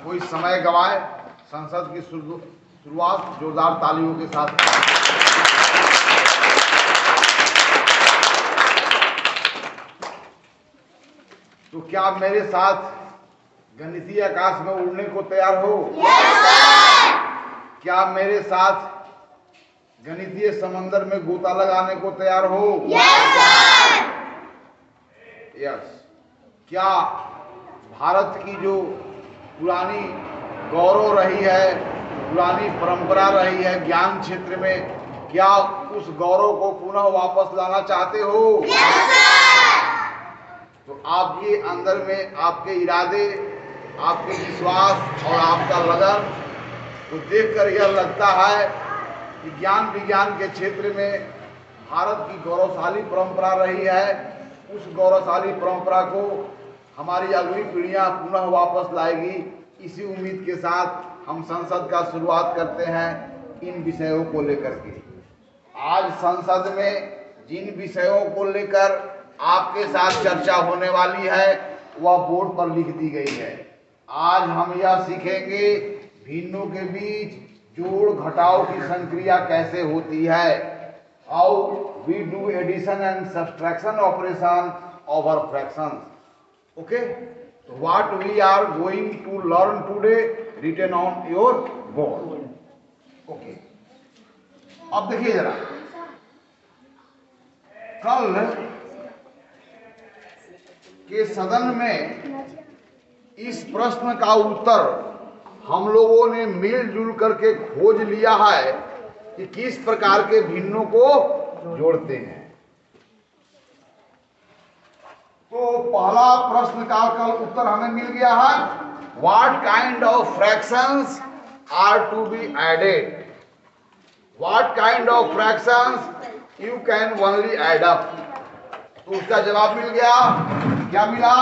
कोई समय गवाए, संसद की शुरुआत जोरदार तालियों के साथ। तो क्या आप मेरे साथ गणितीय आकाश में उड़ने को तैयार हो? क्या आप मेरे साथ गणितीय समंदर में गोता लगाने को तैयार हो? यस। क्या भारत की जो पुरानी गौरव रही है, पुरानी परंपरा रही है ज्ञान क्षेत्र में, क्या उस गौरव को पुनः वापस लाना चाहते हो? तो आप ये अंदर में आपके इरादे, आपके विश्वास और आपका लगन को देखकर यह लगता है कि ज्ञान विज्ञान के क्षेत्र में भारत की गौरवशाली परंपरा रही है। उस गौरवशाली परंपरा को हमारी अगली पीढ़ियां पुनः वापस लाएगी। इसी उम्मीद के साथ हम संसद का शुरुआत करते हैं इन विषयों को लेकर के। आज संसद में जिन विषयों को लेकर आपके साथ चर्चा होने वाली है वह बोर्ड पर लिख दी गई है। आज हम यह सीखेंगे भिन्नों के बीच जोड़ घटाव की संक्रिया कैसे होती है। How we do addition and subtraction operation over fractions. Okay, what we are going to learn today written on your board. Okay, अब देखिए जरा, कल के सदन में इस प्रश्न का उत्तर हम लोगों ने मिलजुल करके खोज लिया है कि किस प्रकार के भिन्नों को जोड़ते हैं। तो पहला प्रश्न का कल उत्तर हमें मिल गया है, what kind of fractions are to be added. What kind of fractions you can only add up. तो उसका जवाब मिल गया। क्या मिला?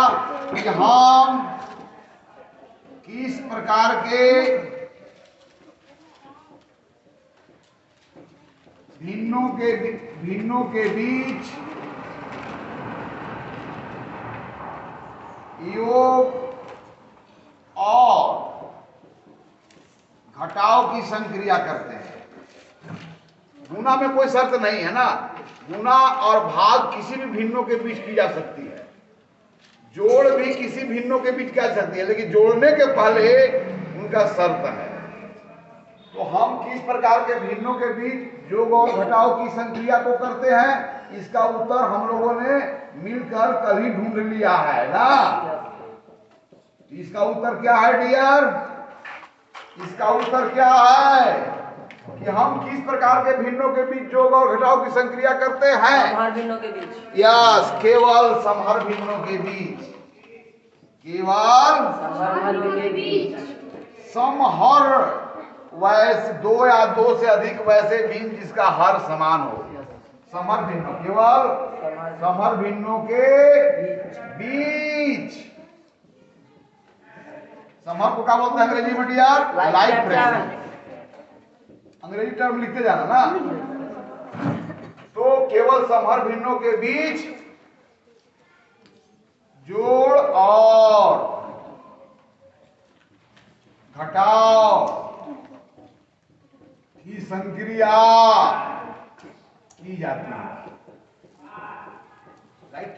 कि हम किस प्रकार के भिन्नों के बीच योग और घटाव की संक्रिया करते हैं। गुना में कोई शर्त नहीं है ना, गुना और भाग किसी भी भिन्नों के बीच की जा सकती है, जोड़ भी किसी भिन्नों के बीच की जा सकती है, लेकिन जोड़ने के पहले उनका शर्त है। तो हम किस प्रकार के भिन्नों के बीच जोड़ और घटाव की संक्रिया को करते हैं, इसका उत्तर हम लोगों ने मिलकर कल ही ढूंढ लिया है ना। इसका उत्तर क्या है डियर? इसका उत्तर क्या है कि हम किस प्रकार के भिन्नों के बीच जोड़ और घटाव की संक्रिया करते हैं? समहर भिन्नों के बीच। यस, केवल समहर भिन्नों के बीच, केवल समहर भिन्नों के बीच। समहर वैसे दो या दो से अधिक वैसे भिन्न जिसका हर समान हो। समहर भिन्नों, केवल समहर भिन्नों के बीच। समहर को क्या बोलते हैं अंग्रेजी में डियर? Like fraction. अंग्रेजी टर्म लिखते जाना ना। तो केवल समहर भिन्नों के बीच जोड़ और घटाव की संक्रिया की जाती है, राइट?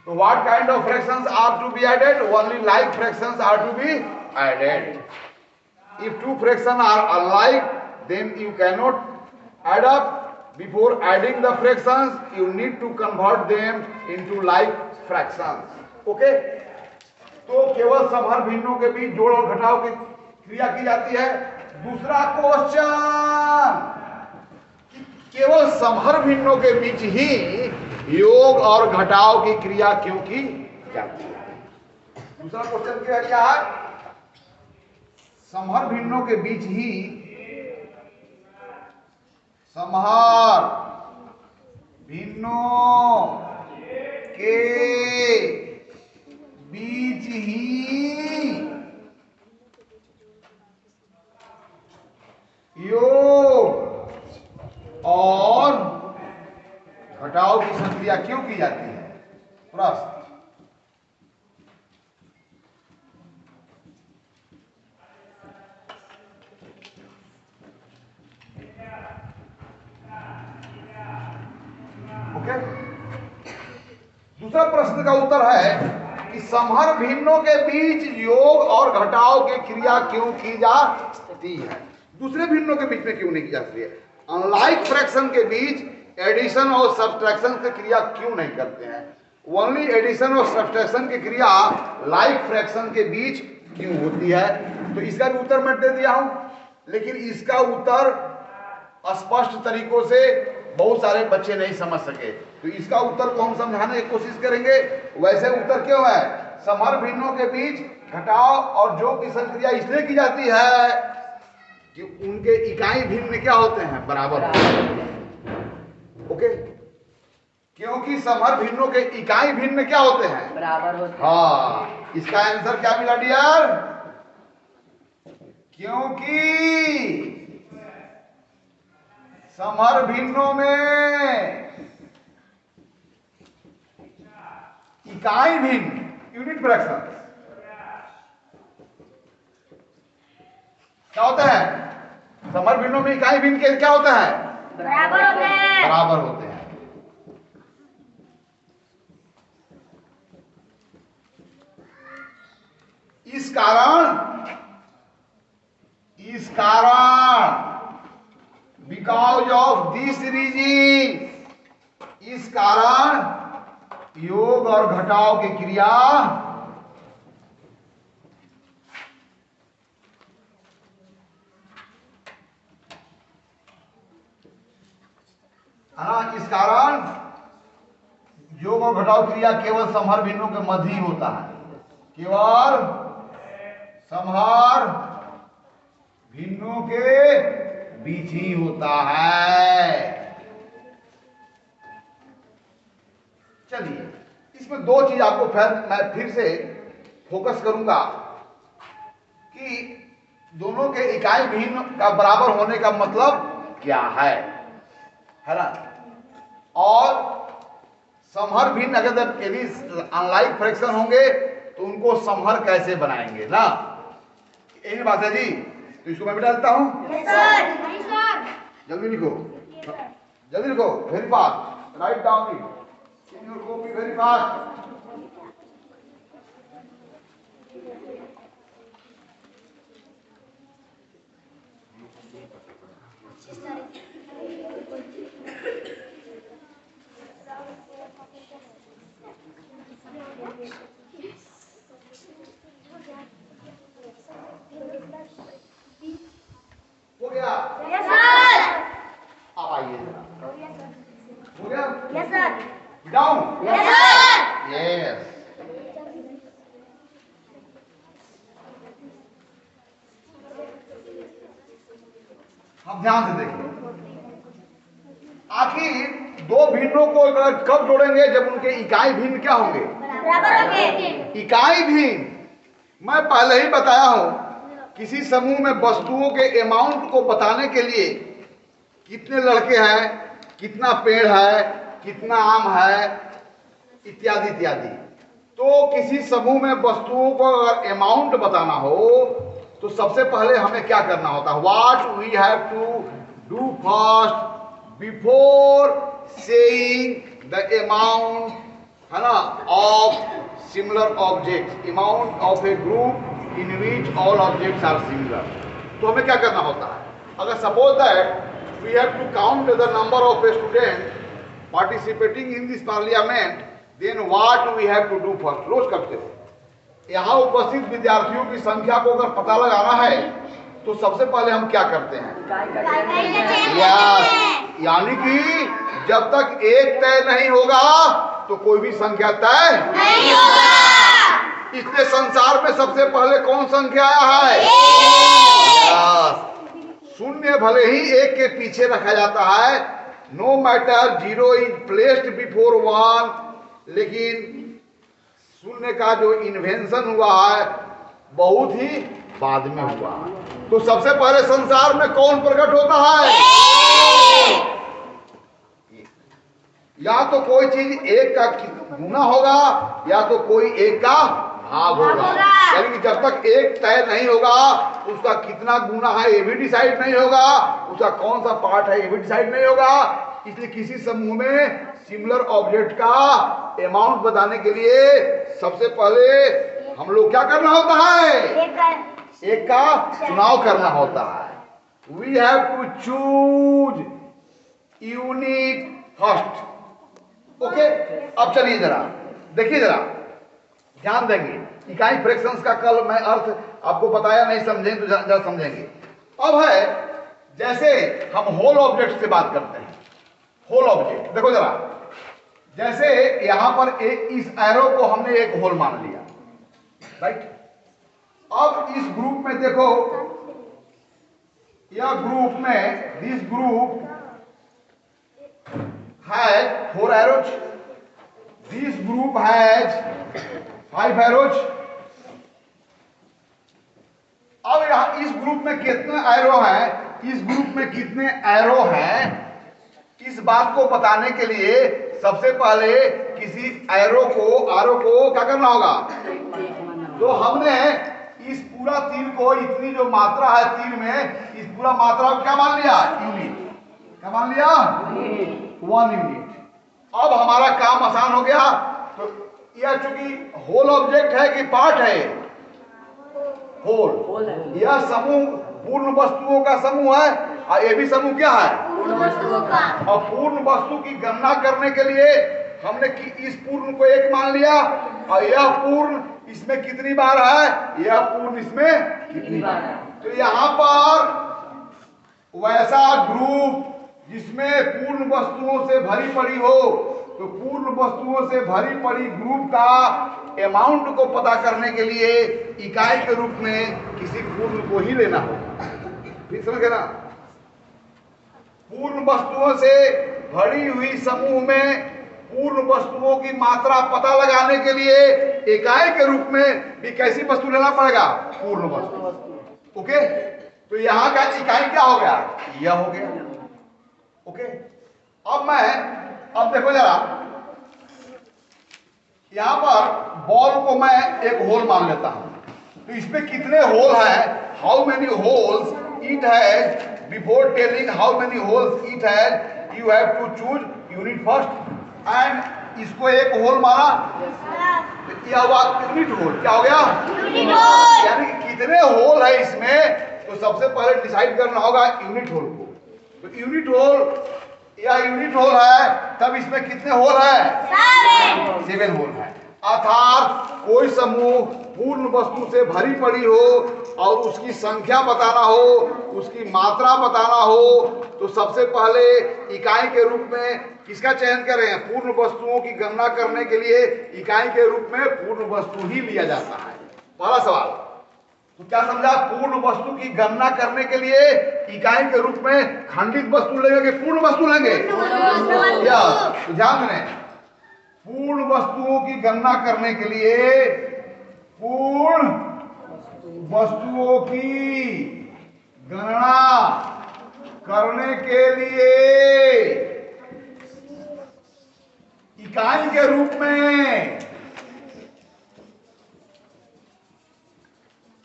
तो what kind of fractions are to be added? Only like fractions are to be added. If two fractions are alike, then you cannot add up. Before adding the fractions, you need to convert them into like fractions. Okay? तो केवल समहर भिन्नों के बीच जोड़ और घटाव की क्रिया की जाती है। दूसरा क्वेश्चन, केवल समहर भिन्नों के बीच ही योग और घटाव की क्रिया क्यों की जाती है? दूसरा क्वेश्चन क्या है? समहर भिन्नों के बीच ही समहर भिन्नों के बीच ही योग और घटाव की संक्रिया क्यों की जाती है? प्रश्न। दूसरा प्रश्न का उत्तर है कि समहर भिन्नों के बीच योग और घटाव की क्रिया क्यों की जाती है? दूसरे भिन्नों के बीच में क्यों नहीं की जाती है? अनलाइक फ्रैक्शन के बीच एडिशन और सब्ट्रैक्शन की क्रिया क्यों नहीं करते हैं? ओनली एडिशन और सब्ट्रैक्शन की क्रिया लाइक फ्रैक्शन के बीच क्यों होती है? तो इसका भी उत्तर मैं दे दिया हूं, लेकिन इसका उत्तर स्पष्ट तरीकों से बहुत सारे बच्चे नहीं समझ सके, तो इसका उत्तर को हम समझाने की कोशिश करेंगे। वैसे उत्तर क्यों है? समहर भिन्नों के बीच घटाव और योग की संक्रिया इसलिए की जाती है कि उनके इकाई भिन्न क्या होते हैं? बराबर होते हैं। ओके, क्योंकि समहर भिन्नों के इकाई भिन्न क्या होते हैं? बराबर होते हैं। हाँ, इसका आंसर क्या मिला डियर? क्योंकि समहर भिन्नों में इकाई भिन्न यूनिट फ्रैक्शन क्या होता है? समहर भिन्नों में इकाई भिन्न के क्या होता है? बराबर होते हैं। बराबर होते हैं। इस कारण बिकॉज ऑफ दिस रीजन, इस कारण योग और घटाव की क्रिया इस कारण योग और घटाव क्रिया केवल समहर भिन्नों के मध्य ही होता है, केवल समहर भिन्नों के बीच ही होता है। चलिए, इसमें दो चीज आपको मैं फिर से फोकस करूंगा कि दोनों के इकाई भिन्न का बराबर होने का मतलब क्या है ना? और समहर भिन्न अगर अनलाइक फ्रैक्शन होंगे तो उनको समहर कैसे बनाएंगे ना? यही बात है जी। तो इसको मैं बिठा देता हूं। जल्दी लिखो, जल्दी लिखो, very fast, write down it in your copy very fast. हो गया? Yes sir. अब आइए जरा। हो गया? Yes sir. Down. Yes sir. Yes. अब ध्यान से देखिए, आखिर दो भिन्नों को अगर कब जोड़ेंगे? जब उनके इकाई भिन्न क्या होंगे? बराबर होंगे। इकाई भिन्न मैं पहले ही बताया हूं, किसी समूह में वस्तुओं के अमाउंट को बताने के लिए कितने लड़के हैं, कितना पेड़ है, कितना आम है, इत्यादि इत्यादि। तो किसी समूह में वस्तुओं को अगर अमाउंट बताना हो तो सबसे पहले हमें क्या करना होता है? What we have to do first before saying the amount, है ना, of similar objects, amount of a group in which all objects are similar. तो हमें क्या करना होता है? अगर suppose that we have to count the number of a student participating in this parliament, then what we have to do first? रोज करते हो। यहाँ उपस्थित विद्यार्थियों की संख्या को अगर पता लगाना है तो सबसे पहले हम क्या करते हैं? यानी कि जब तक एक तय नहीं होगा तो कोई भी संख्या तय नहीं होगा। इसलिए संसार में सबसे पहले कौन संख्या आया है? शून्य भले ही एक के पीछे रखा जाता है, no matter zero is placed before one, लेकिन शून्य का जो इन्वेंशन हुआ है बहुत ही बाद में हुआ है। तो सबसे पहले संसार में कौन प्रकट होता है? या तो कोई चीज एक का गुना होगा या तो कोई एक का भाग होगा। यानी कि जब तक एक तय नहीं होगा उसका कितना गुना है ये भी डिसाइड नहीं होगा, उसका कौन सा पार्ट है ये भी डिसाइड नहीं होगा। इसलिए किसी समूह में सिमिलर ऑब्जेक्ट का अमाउंट बताने के लिए सबसे पहले हम लोग क्या करना होता है? एक का चुनाव करना होता है। We have to choose unit first. Okay, अब चलिए जरा देखिए, जरा ध्यान देंगे। इकाई फ्रैक्शंस का कल मैं अर्थ आपको बताया, नहीं समझेंगे तो जरा समझेंगे। अब है जैसे हम होल ऑब्जेक्ट से बात करते हैं। होल ऑब्जेक्ट देखो जरा, जैसे यहां पर इस एरो को हमने एक होल मान लिया, राइट। अब इस ग्रुप में देखो, यह ग्रुप में this group has 4 arrows, this group has 5 arrows। अब यहां इस ग्रुप में कितने एरो हैं, इस ग्रुप में कितने एरो हैं, इस बात को बताने के लिए सबसे पहले किसी एरो को क्या करना होगा? तो हमने इस पूरा तीर को, इतनी जो मात्रा है तीर में, इस पूरा मात्रा को क्या मान लिया? यूनिट। क्या मान लिया? 1 यूनिट। अब हमारा काम आसान हो गया। तो यह चूंकि होल ऑब्जेक्ट है कि पार्ट है? होल। यह समूह पूर्ण वस्तुओं का समूह है, और ये भी समूह क्या है? पूर्ण वस्तुओं का। और पूर्ण वस्तु की गणना करने के लिए हमने इस पूर्ण को 1 मान लिया, और यह पूर्ण इसमें कितनी बार है, यह पूर्ण इसमें कितनी बार है। तो यहाँ पर वैसा ग्रुप जिसमें पूर्ण वस्तुओं से भरी पड़ी हो, तो पूर्ण वस्तुओं से भरी पड़ी ग्रुप का अमाउंट को पता करने के लिए इकाई के रूप में किसी पूर्ण को ही लेना होगा। ठीक समझ गए ना? पूर्ण वस्तुओं से भरी हुई समूह में पूर्ण वस्तुओं की मात्रा पता लगाने के लिए इकाई के रूप में भी कैसी वस्तु लेना पड़ेगा? पूर्ण वस्तु। ओके, तो यहाँ का इकाई क्या हो गया? यह हो गया। ओके, अब देखो जरा, यहां पर बॉल को मैं एक होल मान लेता हूं, तो इसमें कितने होल हैं? How many wholes it has? Before telling how many wholes it has, you have to choose unit first. And इसको एक होल मारा, तो यह हुआ यूनिट होल। क्या हो गया? Unit whole. यानी कि कितने होल है इसमें, तो सबसे पहले डिसाइड करना होगा यूनिट होल को। तो यूनिट होल, यह यूनिट होल है, तब इसमें कितने होल है? 7 होल है। अर्थात कोई समूह पूर्ण वस्तु से भरी पड़ी हो और उसकी संख्या बताना हो, उसकी मात्रा बताना हो, तो सबसे पहले इकाई के रूप में किसका चयन करें? पूर्ण वस्तुओं की गणना करने के लिए इकाई के रूप में पूर्ण वस्तु ही लिया जाता है। पहला सवाल तो क्या समझा? पूर्ण वस्तु की गणना करने के लिए इकाई के रूप में खंडित वस्तु लेंगे कि पूर्ण वस्तु लेंगे? या ध्यान दें, पूर्ण वस्तुओं की गणना करने के लिए, पूर्ण वस्तुओं की गणना करने के लिए इकाई के रूप में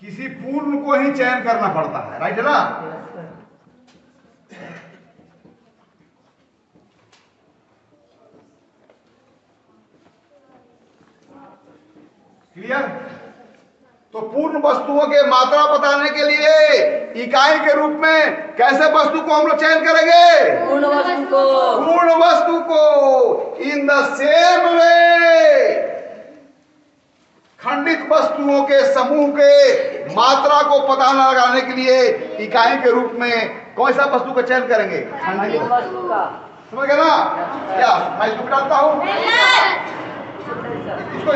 किसी पूर्ण को ही चयन करना पड़ता है, राइट है ना? क्लियर? तो पूर्ण वस्तुओं के मात्रा बताने के लिए इकाई के रूप में कैसे वस्तु को हम लोग चयन करेंगे? पूर्ण वस्तु को। पूर्ण वस्तु को। इन द सेम वे खंडित वस्तुओं के समूह के मात्रा को पता लगाने के लिए इकाई के रूप में कौन सा वस्तु का चयन करेंगे? खंडित वस्तु का। समझ गए ना? क्या मैं इसको डालता हूं, इसको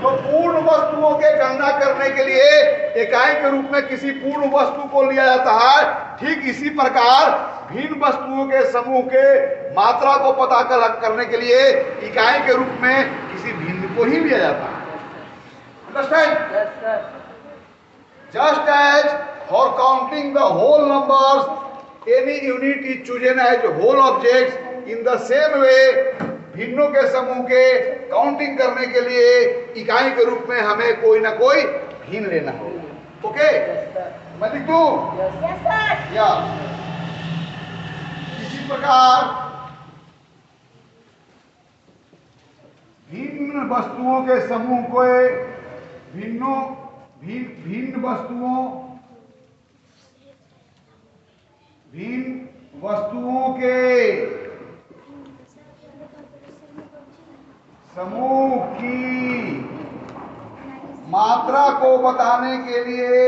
तो पूर्ण वस्तुओं के गणना करने के लिए इकाई के रूप में किसी पूर्ण वस्तु को लिया जाता है। ठीक इसी प्रकार भिन्न वस्तुओं के समूह के मात्रा को पता करने के लिए इकाई के रूप में किसी भिन्न को ही लिया जाता है। Understand? Just as for counting the whole numbers any unit is chosen as whole objects, in the same way भिन्नों के समूह के काउंटिंग करने के लिए इकाई के रूप में हमें कोई ना कोई भिन्न लेना होगा। ओके, मैं लिख दूं? या इसी प्रकार भिन्न वस्तुओं के समूह को भिन्न वस्तुओं के समूह की मात्रा को बताने के लिए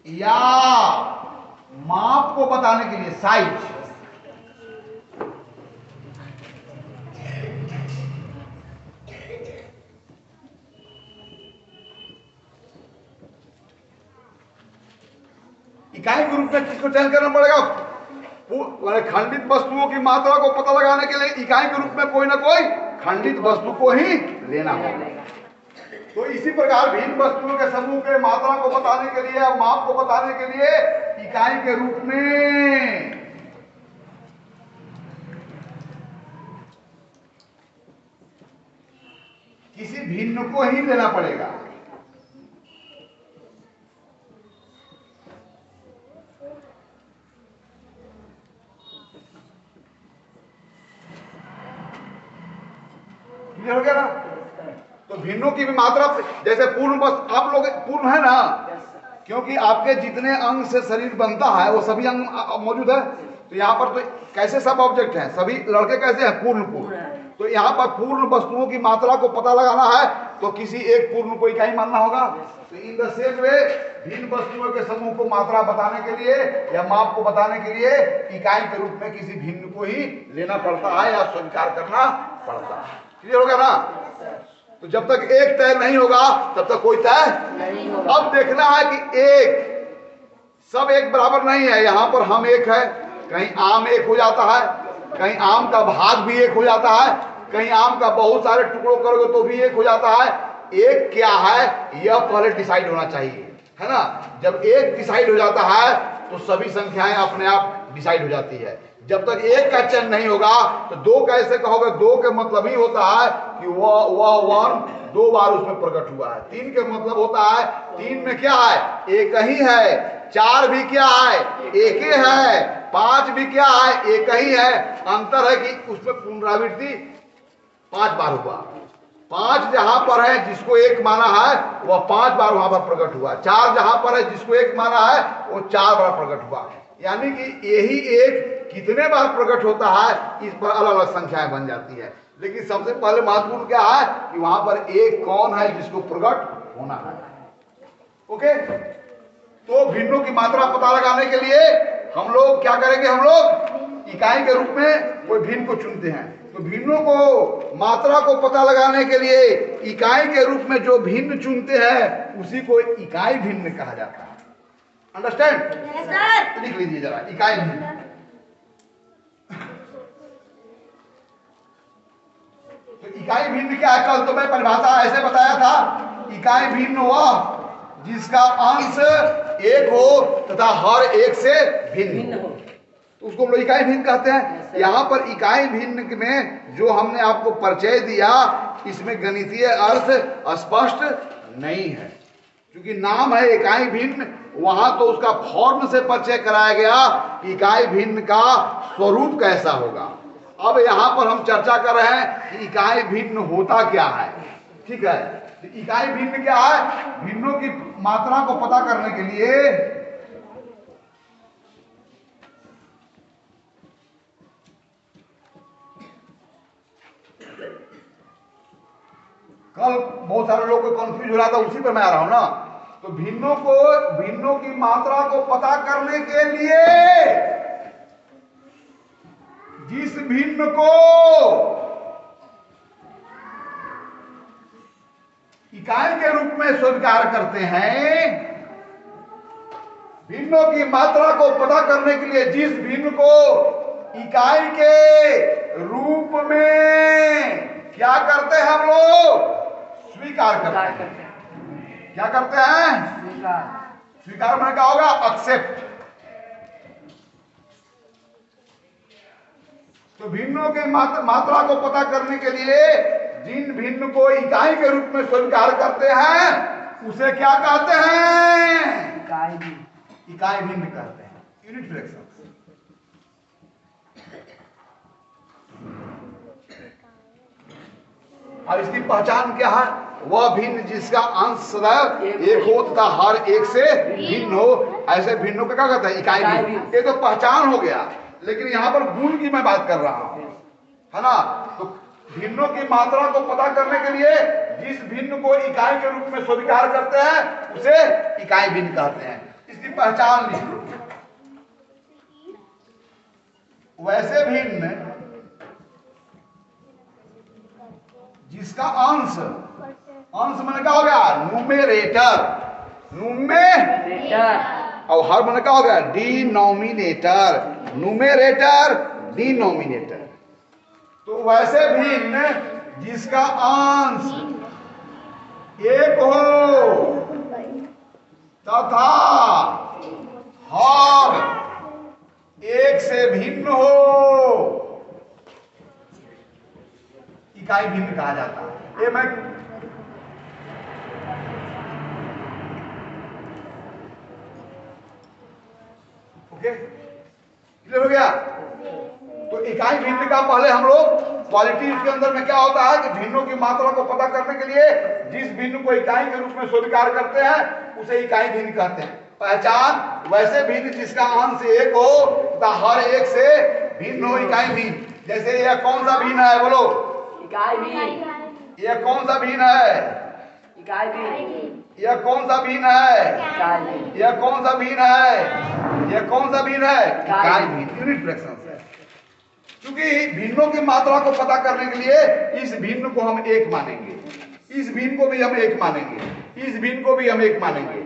या माप को बताने के लिए साइज, इकाई के रूप में किसको चयन करना पड़ेगा? खंडित वस्तुओं की मात्रा को पता लगाने के लिए इकाई के रूप में कोई ना कोई खंडित वस्तु को ही लेना होगा। तो इसी प्रकार भिन्न वस्तुओं के समूह के मात्रा को बताने के लिए, माप को बताने के लिए इकाई के रूप में किसी भिन्न को ही लेना पड़ेगा। क्लियर हो गया ना? तो भिन्नों की भी मात्रा, जैसे पूर्ण वस्तु आप लोग पूर्ण है ना, क्योंकि आपके जितने अंग से शरीर बनता है वो सभी अंग मौजूद है। तो यहाँ पर तो कैसे सब ऑब्जेक्ट हैं, सभी लड़के कैसे हैं? पूर्ण। तो यहाँ पर पूर्ण वस्तुओं की मात्रा को पता लगाना है तो किसी एक पूर्ण को इकाई मानना होगा। तो इन द सेम वे भिन्न वस्तुओं के समूह को मात्रा बताने के लिए या माप को बताने के लिए इकाई के रूप में किसी भिन्न को ही लेना पड़ता है या स्वीकार करना पड़ता है। क्लियर होगा ना? तो जब तक एक तय नहीं होगा तब तक कोई तय नहीं होगा। अब देखना है कि सब एक बराबर नहीं है। यहाँ पर हम एक है, कहीं आम एक हो जाता है, कहीं आम का भाग भी एक हो जाता है, कहीं आम का बहुत सारे टुकड़ों करोगे तो भी एक हो जाता है। एक क्या है यह पहले डिसाइड होना चाहिए, है ना? जब एक डिसाइड हो जाता है तो सभी संख्याएं अपने आप डिसाइड हो जाती है। जब तक एक का चयन नहीं होगा तो दो कैसे कहोगे? दो के मतलब ही होता है कि वह वन दो बार उसमें प्रकट हुआ है। तीन के मतलब होता है तीन में क्या है? एक ही है। चार भी क्या है? एक ही है। पांच भी क्या है? एक ही है। अंतर है कि उसमें पुनरावृत्ति 5 बार हुआ। 5 जहां पर है जिसको एक माना है वह 5 बार वहां पर प्रकट हुआ। 4 जहां पर है जिसको एक माना है वो 4 बार प्रकट हुआ। यानी कि यही एक कितने बार प्रकट होता है इस पर अलग अलग संख्याएं बन जाती है। लेकिन सबसे पहले महत्वपूर्ण क्या है कि वहां पर एक कौन है जिसको प्रकट होना है। ओके, तो भिन्नों की मात्रा पता लगाने के लिए हम लोग क्या करेंगे? हम लोग इकाई के रूप में कोई भिन्न को चुनते हैं। तो भिन्नों को मात्रा को पता लगाने के लिए इकाई के रूप में जो भिन्न चुनते हैं उसी को इकाई भिन्न कहा जाता है। अंडरस्टैंड? लिख लीजिए जरा, इकाई भिन्न। तो इकाई भिन्न क्या है? कल तो मैं परिभाषा ऐसे बताया था, इकाई भिन्न वह जिसका अंश एक हो तथा हर एक से भिन्न हो, तो उसको हम लोग इकाई भिन्न कहते हैं। यहाँ पर इकाई भिन्न में जो हमने आपको परिचय दिया इसमें गणितीय अर्थ स्पष्ट नहीं है, क्योंकि नाम है इकाई भिन्न। वहां तो उसका फॉर्म से परिचय कराया गया कि इकाई भिन्न का स्वरूप कैसा होगा। अब यहाँ पर हम चर्चा कर रहे हैं कि इकाई भिन्न होता क्या है। ठीक है, इकाई भिन्न क्या है? भिन्नों की मात्रा को पता करने के लिए कल बहुत सारे लोग को कंफ्यूज हो रहा था, उसी पर मैं आ रहा हूं ना। तो भिन्नों की मात्रा को पता करने के लिए जिस भिन्न को इकाई के रूप में स्वीकार करते हैं, भिन्नों की मात्रा को पता करने के लिए जिस भिन्न को इकाई के रूप में क्या करते हैं हम लोग? स्वीकार करते हैं। क्या करते हैं? स्वीकार में क्या होगा? एक्सेप्ट। तो भिन्नों के मात्रा को पता करने के लिए जिन भिन्न को इकाई के रूप में स्वीकार करते हैं उसे क्या कहते हैं? इकाई भिन्न कहते हैं, यूनिट फ्रैक्शन। और इसकी पहचान क्या है? वह भिन्न जिसका अंश सदैव एक हो तथा हर एक से भिन्न हो, ऐसे भिन्नों का क्या कहता है? इकाई भिन्न। ये तो पहचान हो गया, लेकिन यहाँ पर गुण की मैं बात कर रहा हूँ, है ना। तो भिन्नों की मात्रा को पता करने के लिए जिस भिन्न को इकाई के रूप में स्वीकार करते हैं उसे इकाई भिन्न कहते हैं। इसकी पहचान लीजिए। वैसे भिन्न जिसका अंश, अंश मैंने क्या हो गया? न्यूमेरेटर, और हर मैंने क्या हो गया? Denominator, numerator denominator. तो वैसे भिन्न जिसका अंश एक हो तथा हर एक से भिन्न हो, इकाई भिन्न कहा जाता है। ये मैं क्लियर हो गया? तो इकाई भिन्न का पहले हम लोग क्वालिटी उसके अंदर में क्या होता है कि भिन्नों की मात्रा को पता करने के लिए जिस भिन्न को इकाई के रूप में स्वीकार करते हैं उसे इकाई भिन्न कहते हैं। पहचान वैसे भिन्न जिसका अंश एक हो तथा हर एक से भिन्न हो, इकाई भिन्न। जैसे यह कौन सा भिन्न है? बोलो। इकाई भिन्न। यह कौन सा भिन्न है? इकाई भिन्न। यह कौन सा भिन्न है? इकाई भिन्न। यह कौन सा भिन्न है? यह कौन सा भिन्न है? इकाई भिन्न, यूनिट फ्रैक्शन है। क्योंकि भिन्नों की मात्रा को पता करने के लिए इस भिन्न को हम एक मानेंगे, इस भिन्न को भी हम एक मानेंगे, इस भिन्न को भी हम एक मानेंगे।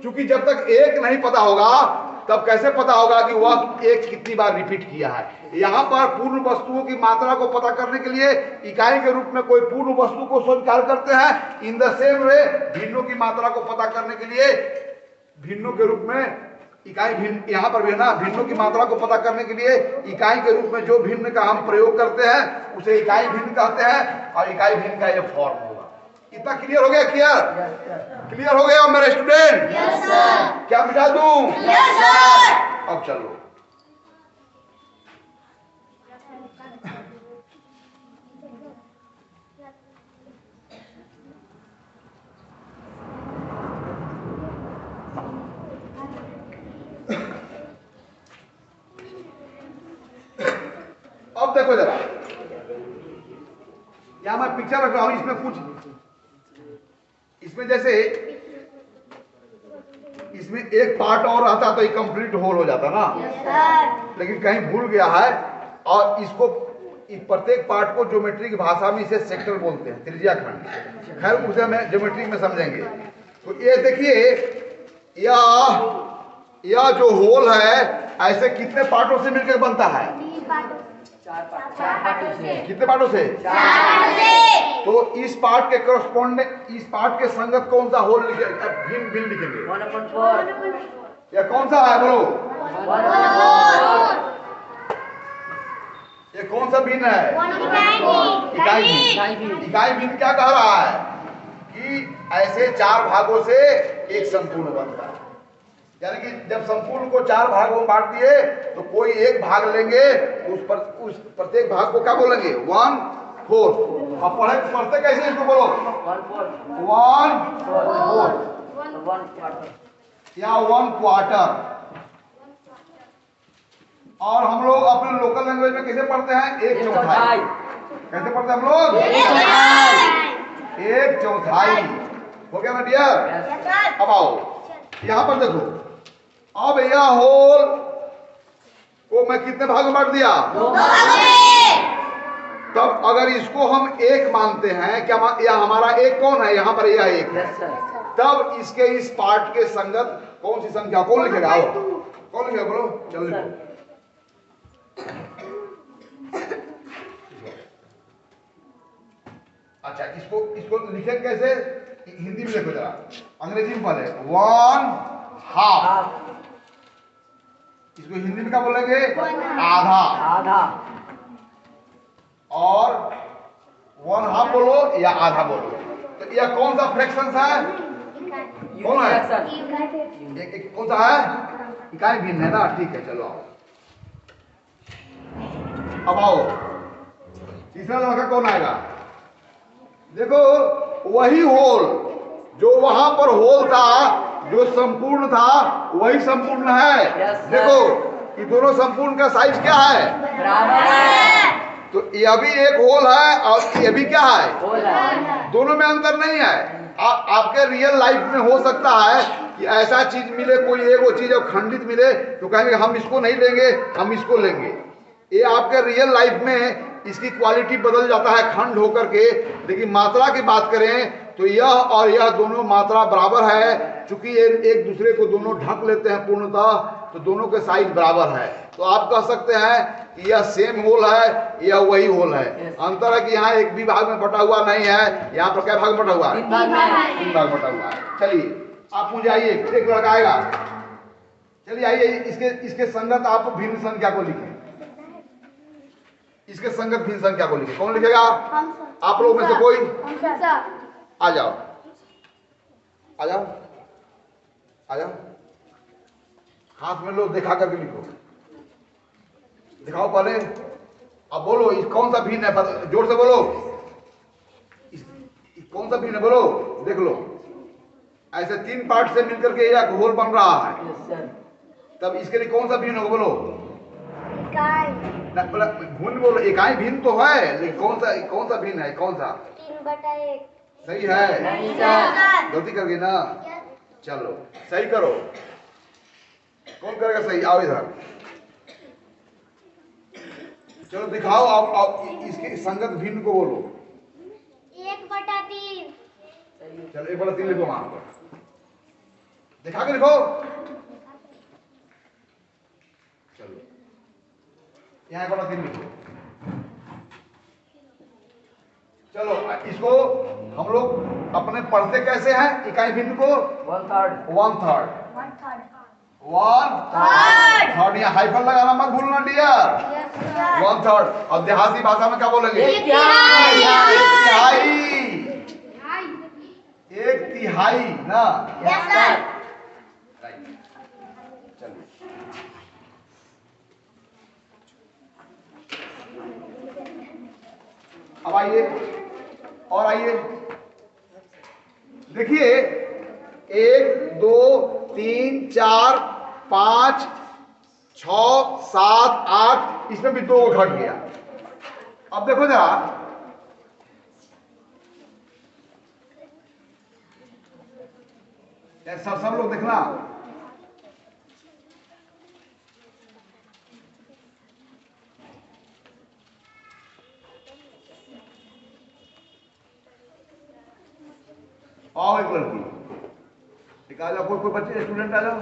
क्योंकि जब तक एक नहीं पता होगा तब कैसे पता होगा कि वह एक कितनी बार रिपीट किया है। यहाँ पर पूर्ण वस्तुओं की मात्रा को पता करने के लिए इकाई के रूप में कोई पूर्ण वस्तु को स्वीकार करते हैं। इन द सेम वे भिन्नों की मात्रा को पता करने के लिए भिन्नों के रूप में इकाई भिन्न, यहाँ पर भी है ना, भिन्नों की मात्रा को पता करने के लिए इकाई के रूप में जो भिन्न का हम प्रयोग करते हैं उसे इकाई भिन्न कहते हैं, और इकाई भिन्न का ये फॉर्म होगा। इतना क्लियर हो गया? क्लियर हो गया मेरे स्टूडेंट? Yes sir. क्या मिटा दूं? Yes sir. अब चलो अब देखो जरा, यहां मैं पिक्चर रख रहा हूं, इसमें कुछ, इसमें जैसे इसमें एक पार्ट और रहता तो ये कंप्लीट होल हो जाता ना, लेकिन कहीं भूल गया है। और इसको प्रत्येक पार्ट को ज्योमेट्री की भाषा में इसे सेक्टर बोलते हैं, त्रिज्या खंड। खैर उसे हम ज्योमेट्री में समझेंगे। तो ये देखिए, यह जो होल है ऐसे कितने पार्टों से मिलकर बनता है? कितने पार्टों से? तो इस पार्ट के करस्पॉन्डिंग, इस पार्ट के संगत कौन सा होल भिन्न भिन्न लिखेंगे? 1/4। यह कौन सा है? बोलो। 1/4। ये कौन सा भिन्न है? इकाई भिन्न। इकाई भिन्न क्या कह रहा है कि ऐसे चार भागों से एक संपूर्ण बनता है। यानी कि जब संपूर्ण को चार भागों में बांट दिए तो कोई एक भाग लेंगे, उस प्रत्येक भाग को क्या बोलेंगे? 1/4। अब पढ़ते कैसे इसको? बोलो। 1/4 या 1/4। और हम लोग अपने लोकल लैंग्वेज में कैसे पढ़ते हैं? 1/4। कैसे पढ़ते हैं हम लोग? 1/4 हो गया ना डियर? अब आओ यहां पर देखो, अब यह होल को मैं कितने भाग में बांट दिया? 2 भाग में। तब अगर इसको हम एक मानते हैं, क्या यह हमारा एक कौन है? यहाँ पर यह एक है। तब इसके इस पार्ट के संगत कौन सी संख्या? कौन लिखेगा? आओ कौन लिखेगा? बोलो। चलो लिखो। अच्छा, इसको लिखे कैसे? हिंदी में लिखो जरा, अंग्रेजी में पहले 1/2। इसको हिंदी में क्या बोलेंगे? आधा। और 1/2 बोलो या आधा बोलो। तो यह कौन सा फ्रैक्शन है? कौन है? एक कौन सा है? इकाई भिन्न है ना? ठीक है, चलो आओ। अब आओ तीसरा लड़का कौन आएगा? देखो वही होल जो वहां पर होल था, जो संपूर्ण था वही संपूर्ण है। Yes, sir. देखो ये दोनों संपूर्ण का साइज क्या है? बराबर है। तो ये भी एक होल है और ये भी क्या है? होल है। दोनों में अंतर नहीं है। आपके रियल लाइफ में हो सकता है कि ऐसा चीज मिले, कोई एक वो चीज अब खंडित मिले तो कहेंगे हम इसको नहीं लेंगे, हम इसको लेंगे। ये आपके रियल लाइफ में इसकी क्वालिटी बदल जाता है खंड होकर के। लेकिन मात्रा की बात करें तो यह और यह दोनों मात्रा बराबर है। चूंकि ये एक दूसरे को दोनों ढक लेते हैं पूर्णतः, तो दोनों के साइज बराबर है। तो आप कह सकते हैं कि यह सेम होल है, यह वही होल है। अंतर है कि यहाँ एक भी भाग में बटा हुआ नहीं है, यहाँ पर क्या भाग बटा हुआ है? 3 भाग में। 3 भाग बटा हुआ है। चलिए आप मुझे आइए, एक लड़का आएगा, चलिए आइए इसके संगत आप भिन्न संख्या को लिखें। इसके संगत भिन्न संख्या को लिखें। कौन लिखेगा? आप लोग में से कोई आ जाओ, आ जाओ, आ जाओ, हाथ में लो, दिखा करके लिखो। दिखाओ पहले, अब बोलो इस कौन सा भिन्न है, जोर से बोलो। कौन सा भिन्न है बोलो, देख लो। ऐसे 3 पार्ट से मिलकर के एक होल बन रहा है। Yes, sir. तब इसके लिए कौन सा भिन्न होगा बोलो? भिन्न बोलो, इकाई भिन्न तो है, लेकिन कौन सा भिन्न है? कौन सा? 3/1। सही है? नहीं सर। गलती कर गई ना, चलो सही करो। कौन करेगा सही? आओ इधर, चलो दिखाओ आप इसके संगत भिन्न को बोलो। 1/3। चलो 1/3 लिखो वहां पर, दिखा के लिखो। चलो यहाँ 1/3 लिखो। चलो इसको हम लोग अपने पढ़ते कैसे हैं इकाई भिन्न को? 1/3। 1/3। 1/3 यहाँ हाइफन लगाना मत भूलना डियर। 1/3 और देहाती भाषा में क्या बोलेंगे? एक तिहाई। एक तिहाई। एक तिहाई ना? Yes, sir. चलिए अब आइए और आइए, देखिए 1 2 3 4 5 6 7 8, इसमें भी 2 घट गया। अब देखो जरा, सब लोग देखना, आओ एक लड़की, एक आ जाओ, कोई बच्चे स्टूडेंट आ जाओ।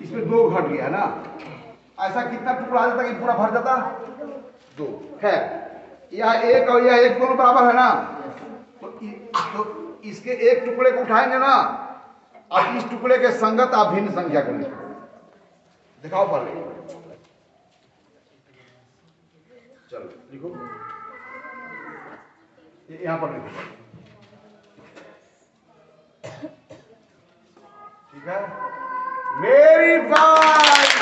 इसमें 2 घट गया ना? ऐसा कितना टुकड़ा आ जाता कि पूरा भर जाता? 2। खैर यह एक और यह एक दोनों बराबर है ना? तो इसके एक टुकड़े को उठाएंगे ना, और इस टुकड़े के संगत आप भिन्न संख्या को लिखो। दिखाओ पहले, चलो लिखो, यहां पर लिखो, ठीक है? Very fine.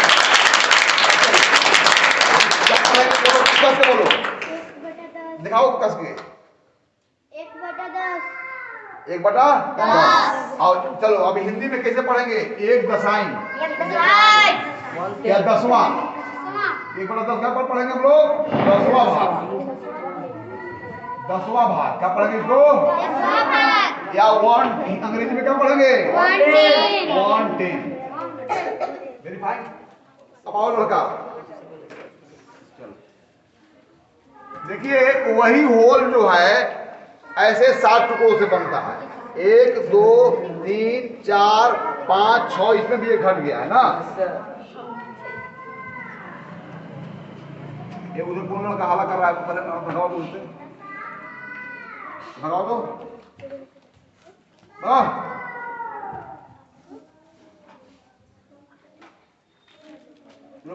कस के बोलो, दिखाओ कस के। 1/10। 1/10। और चलो अब हिंदी में कैसे पढ़ेंगे? 1 दसाई या 10वां। 1/10 क्या पर पढ़ेंगे हम लोग? 10वां भाग। 10वां भाग क्या पढ़ेंगे इसको? या 1 अंग्रेजी में क्या पढ़ेंगे? 1/10। Very fine. अब आओ लड़का, चलो देखिए वही होल जो है ऐसे 7 टुकड़ों से बनता है। 1 2 3 4 5 6, इसमें भी एक घट गया है ना? ये उधर कौन लड़का हाला कर रहा है? भगाओ दो उससे, भगाओ दो।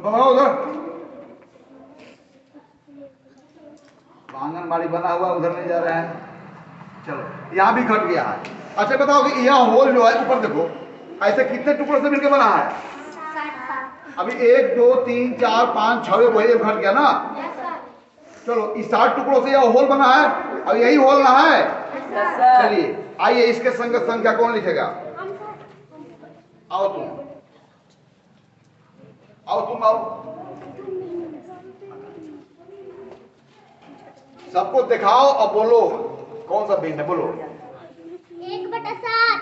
भगाओ उधर, आंगनबाड़ी बना हुआ उधर नहीं जा रहे हैं। चलो यहाँ भी घट गया है। अच्छा बताओ कि यह होल जो है ऊपर देखो, ऐसे कितने टुकड़ों से मिलकर बना है? अभी 1 2 3 4 5 6 वही घट गया ना। चलो इस 7 टुकड़ों से यह होल बना है, अब यही होल ना है। चलिए आइए इसके संगत संख्या कौन लिखेगा? आओ तुम आओ। सबको दिखाओ और बोलो कौन सा भिन्न है, बोलो। 1/7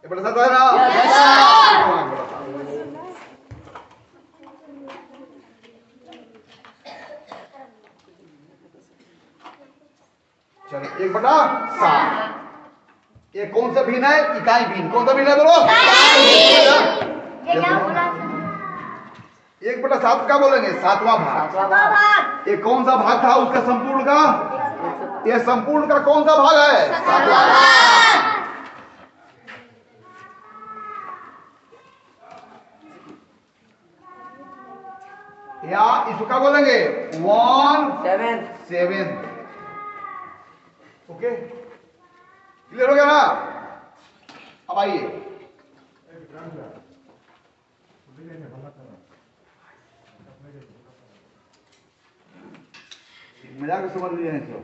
1/7 है ना? चलो 1/7 ये कौन सा भिन्न है? इकाई भिन्न। कौन सा भिन्न है बोलो? 1/7 क्या बोलेंगे? 7वां भाग। ये कौन सा भाग था उसका संपूर्ण का? ये संपूर्ण का कौन सा भाग है? 7वां भाग। या इसको क्या बोलेंगे? 1/7। ओके क्लियर हो गया ना? अब आइए मजाक समझ लीजिए नहीं तो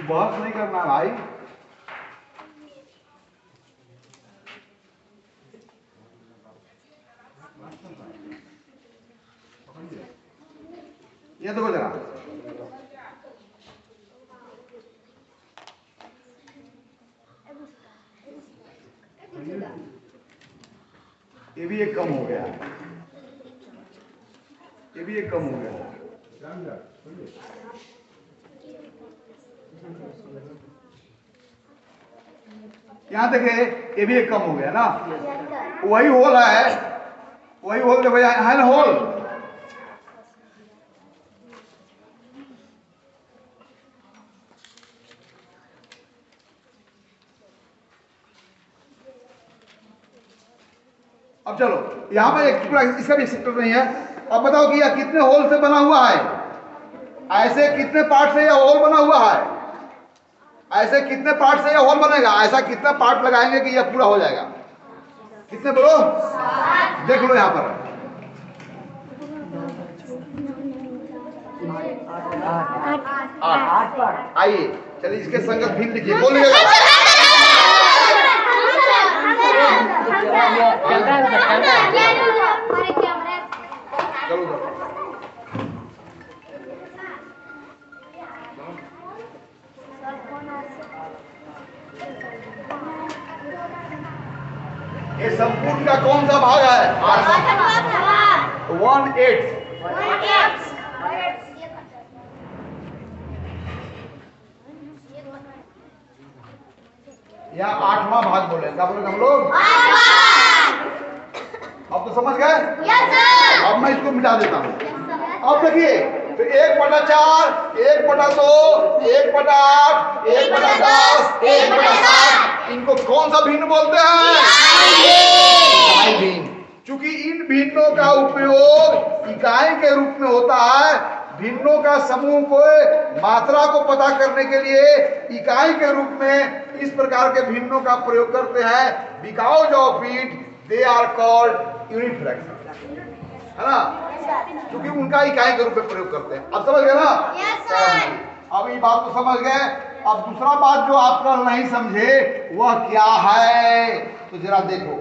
बहस नहीं करना भाई। ये तो जरा ये भी एक कम हो गया, ये भी एक कम हो गया। यहां देखे ये भी एक कम हो गया ना। वही होल है, वही होल है भैया, है ना होल। अब चलो यहां पर एक टुकड़ा, इसका भी सेक्टर नहीं है। अब बताओ कि यह कितने होल से बना हुआ है? ऐसे कितने पार्ट से यह होल बना हुआ है? ऐसे कितने पार्ट से यह होल बनेगा? ऐसा कितना पार्ट लगाएंगे कि यह पूरा हो जाएगा? कितने बोलो? देख लो यहां पर 8। आइए चलिए इसके संगत भिन्न लिखिए। बोल लीजिएगा। चलो ये संपूर्ण का कौन सा भाग है? 1/8। या 8वां भाग बोले, क्या बोले हम लोग? अब तो समझ गए? अब मैं इसको मिटा देता हूँ। अब देखिए तो 1/4, 1/2, 1/8, 1/10, 1/7 इनको कौन सा भिन्न बोलते हैं? इकाई भिन्न। चूंकि इन भिन्नों का उपयोग इकाई के रूप में होता है, भिन्नों का समूह को मात्रा को पता करने के लिए इकाई के रूप में इस प्रकार के भिन्नों का प्रयोग करते हैं। Because of it they are called unit fraction, है ना? क्योंकि उनका इकाई के रूप में प्रयोग करते हैं। अब समझ गए ना? अब ये बात तो समझ गए। अब दूसरा बात जो आप कल नहीं समझे वह क्या है, तो जरा देखो।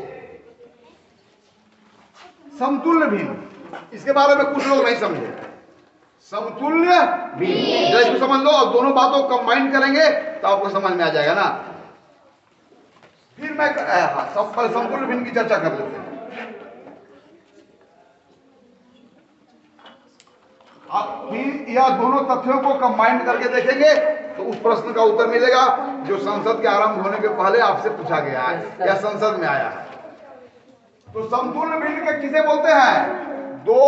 समतुल्य भिन्न, इसके बारे में कुछ लोग नहीं समझे। समतुल्य भिन्न इसको समझ लो और दोनों बातों को कंबाइन करेंगे तो आपको समझ में आ जाएगा ना। फिर मैं समतुल्य भिन्न की चर्चा कर लेते हैं। आप फिर यह दोनों तथ्यों को कंबाइन करके देखेंगे तो उस प्रश्न का उत्तर मिलेगा जो संसद के आरंभ होने के पहले आपसे पूछा गया है या संसद में आया है। तो समतुल्य भिन्न के किसे बोलते हैं? 2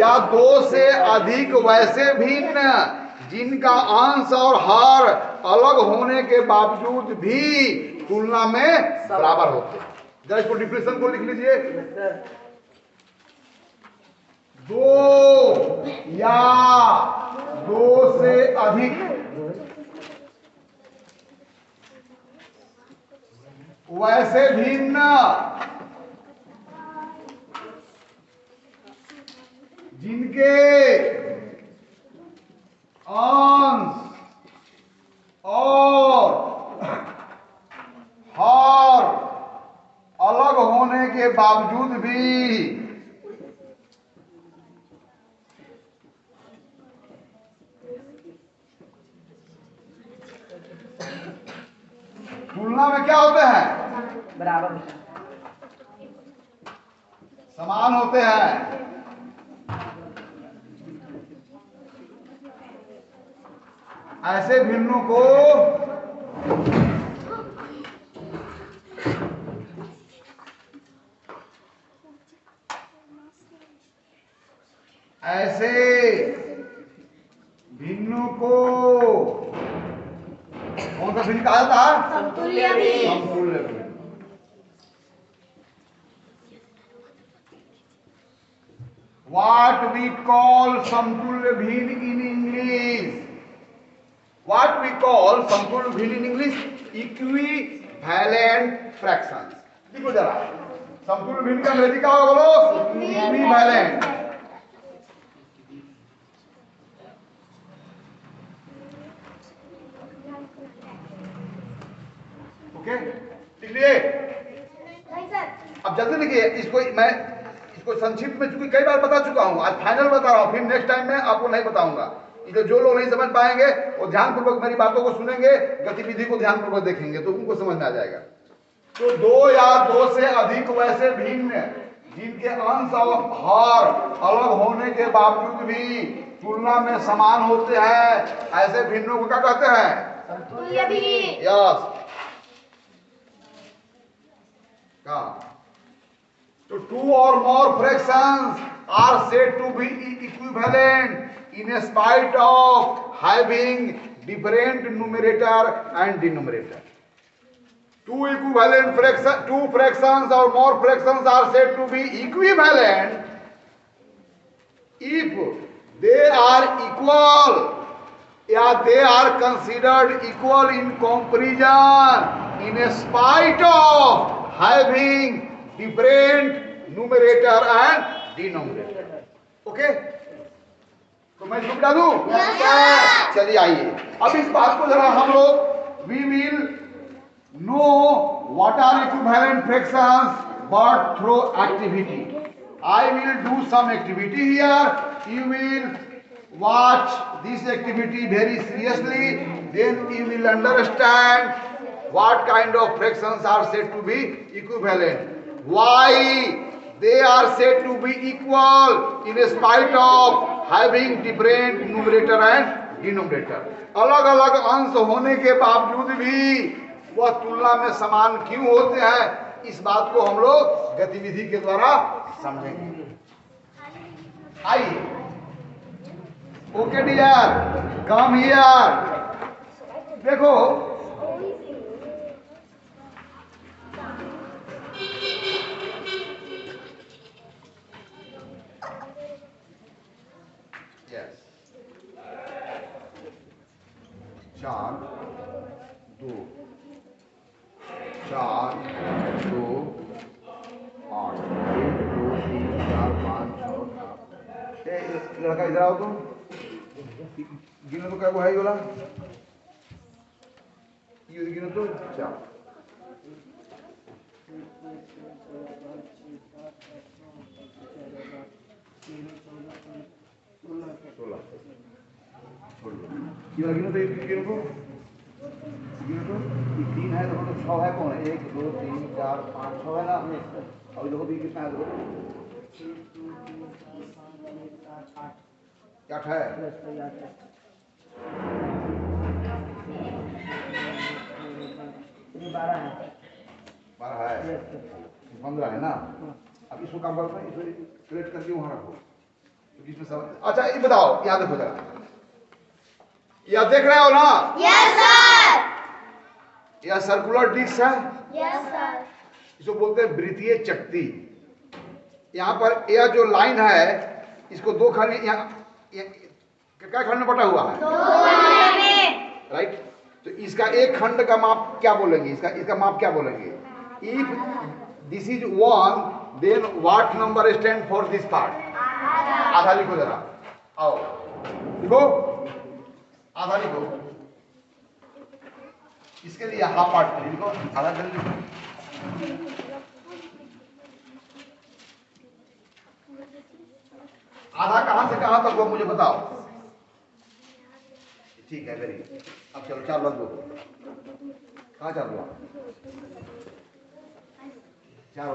या 2 से अधिक वैसे भिन्न जिनका अंश और हर अलग होने के बावजूद भी तुलना में बराबर होते हैं। जरा इसको डिफिनेशन को लिख लीजिए। 2 या 2 से अधिक वैसे भिन्न जिनके अंश और हर अलग होने के बावजूद भी तुलना में क्या होते हैं? बराबर समान होते हैं। ऐसे भिन्नों को कौन सा भिन्न कहा जाता है? समतुल्य भिन्न। समतुल्य भिन्न। What we call समतुल्य भिन्न in English? What we call समतुल्य भिन्न in English? Equivalent fractions. देखो जरा, समतुल्य भिन्न का अंग्रेजी क्या होगा बोलो? Equivalent. ओके, लिख लिए? अब जल्दी लिखिए। इसको मैं संक्षिप्त में चूंकि कई बार बता चुका हूं, आज फाइनल बता रहा हूं, फिर नेक्स्ट टाइम में आपको नहीं बताऊंगा। इसलिए जो लोग नहीं समझ पाएंगे वो ध्यानपूर्वक मेरी बातों को सुनेंगे, गतिविधि को ध्यानपूर्वक देखेंगे तो उनको समझ में आ जाएगा। तो दो या दो से अधिक वैसे भिन्न जिनके अंश और हर अलग होने के बावजूद भी तुलना में समान होते हैं, ऐसे भिन्नों को क्या कहते हैं? समतुल्य भिन्न। Yes. So two or more fractions are said to be equivalent in spite of having different numerator and denominator. Two fractions or more fractions are said to be equivalent if they are equal, या they are considered equal in comparison in spite of having different numerator and denominator. Okay? तो मैं इसको बता दूं? Yes, चलिए आइए अब इस बात को जरा हम लोग we will know what are equivalent fractions but through activity. I will do some activity here. You will watch this activity very seriously. Then you will understand what kind of fractions are said to be equivalent. Why they are said to be equal in spite of having different numerator and denominator. अलग अलग अंश होने के बावजूद भी वह तुलना में समान क्यों होते हैं, इस बात को हम लोग गतिविधि के द्वारा समझेंगे। आइए। Okay dear, come here. देखो चार दो 8 1 2 3 4 5 6 लड़का इधर आओ तुम, गिनो तो क्या वो है ये वाला, ये गिनो तो 4 16 छोड़ दो। ये वाला गिनो तो, गिनो तो 3 है, देखो तो 6 है, कौन है? 1 2 3 4 5 6 है ना। और देखो भी कितना है, देखो 8 है। 12 है, 15 है ना। अब इसको काम करते हैं, इसको क्रिएट करके वहां रखो क्योंकि इसमें सब। अच्छा ये बताओ, याद रखो जरा, यह देख रहे हो ना? Yes sir. यह सर्कुलर डिस्क है, यस सर। इसको बोलते हैं वृत्तीय चकती। यहाँ पर यह जो लाइन है इसको दो खंड, यहाँ क्या खंड में बटा हुआ है? 2 खंड में। राइट। तो इसका एक खंड का माप क्या बोलेंगे? इसका माप क्या बोलेंगे? If this is 1, then what number stand for this part? आधा लिखो जरा, आओ लिखो, आधा लिखो, इसके लिए हाफ पार्ट लिखो, आधा जल्दी लिखो। आधा कहां से कहां तक हो मुझे बताओ। ठीक है, वेरी। अब चलो 4 लग दो, कहाँ 4 हुआ? 4 हो।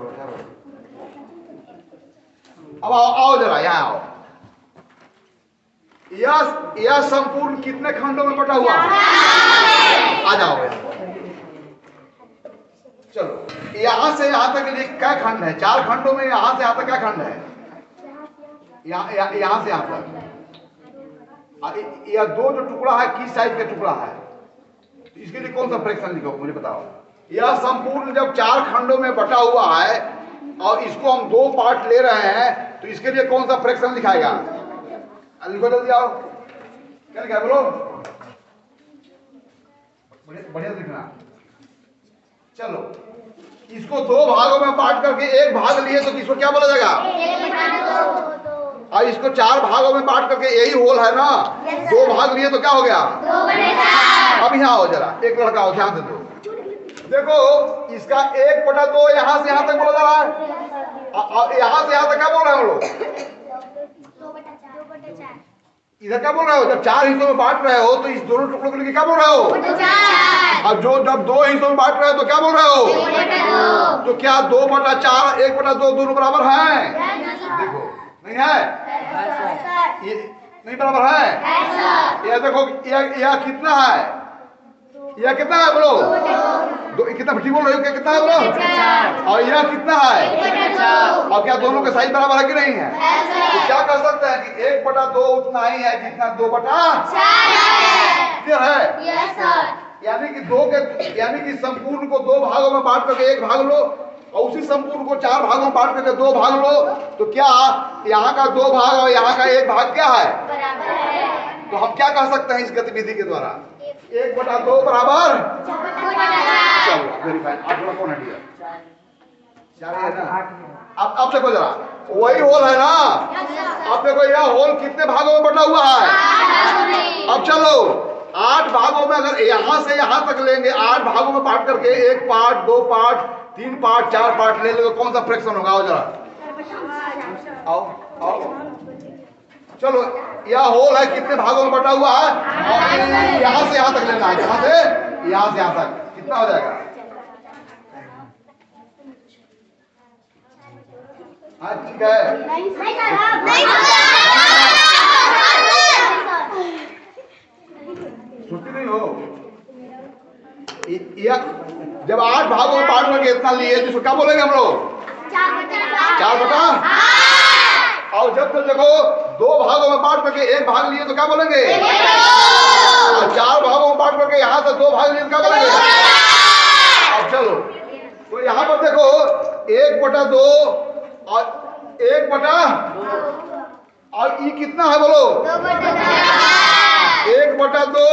अब आओ जरा, यहाँ आओ। यह संपूर्ण कितने खंडों में बटा हुआ है? आ जाओ यहाँ। चलो, यहाँ से यहाँ तक क्या खंड है? 4 खंडों में यहाँ से यहाँ तक क्या खंड है? यहाँ से यहाँ तक। यह 2 जो टुकड़ा है, किस साइज का टुकड़ा है? इसके लिए कौन सा फ्रैक्शन लिखो मुझे बताओ। यह संपूर्ण जब 4 खंडों में बटा हुआ है और इसको हम 2 पार्ट ले रहे हैं, तो इसके लिए कौन सा फ्रैक्शन लिखाएगा? लिखो जल्दी, आओ। क्या लिखा है बोलो, बढ़िया लिखना। चलो, इसको 2 भागों में बांट करके 1 भाग लिए तो इसको क्या बोला जाएगा? और इसको 4 भागों में बांट करके, यही होल है ना, 2 भाग लिए तो क्या हो गया? अब यहाँ आओ जरा, एक लड़का हो, ध्यान से दो। देखो, इसका 1/2 यहाँ से यहाँ तक बोला जा रहा है, यहाँ से यहाँ तक क्या बोल रहे हैं हम लोग? इधर क्या बोल रहे हो? जब 4 हिस्सों में बांट रहे हो तो इस दोनों टुकड़ों के लिए क्या बोल रहे हो? अब जब 2 हिस्सों में बांट रहे हो तो क्या बोल रहे हो? तो क्या 2/4 1/2 दोनों बराबर हैं? देखो, नहीं है? ये नहीं बराबर है? यह देखो, यह कितना है? यह कितना है बोलो? 2 कितना ठीक बोल रहे हो? क्या कितना है बोलो? और यह कितना है? और क्या दोनों के साइज बराबर है कि नहीं है? तो क्या कह सकते हैं कि 1/2 उतना ही है जितना 2/4 है। यानी कि संपूर्ण को 2 भागों में बांट करके 1 भाग लो और उसी संपूर्ण को 4 भागों में बांट करके 2 भाग लो, तो क्या यहाँ का 2 भाग और यहाँ का 1 भाग क्या है? तो हम क्या कह सकते हैं इस गतिविधि के द्वारा? 1/2 बराबर। चलो, वेरी फाइन। आप लोग कौन है? 4 है ना? अब देखो जरा, वही होल है ना? अब देखो, यह होल कितने भागों में बटा हुआ है? अब चलो, 8 भागों में, अगर यहाँ से यहाँ तक लेंगे, 8 भागों में बांट करके 1 पार्ट, 2 पार्ट, 3 पार्ट, 4 पार्ट ले लो, कौन सा फ्रैक्शन होगा? आओ जरा, आओ। चलो, यह होल है कितने भागों में बटा हुआ है? और यहाँ से यहाँ तक लेना है, यहाँ से यहाँ तक कितना हो जाएगा? हाँ, ठीक है। छुट्टी नहीं हो। जब 8 भागों में बांट करके इतना लिए तो क्या बोलेंगे हम लोग? 4/8। और जब तक देखो 2 भागों में बांट करके 1 भाग लिए तो क्या बोलेंगे? और 4 भागों में बांट करके यहाँ से 2 भाग लिए तो क्या बोलेंगे? अब चलो, तो यहाँ पर देखो 1/2 और 1/2 और ये कितना है बोलो? 1/2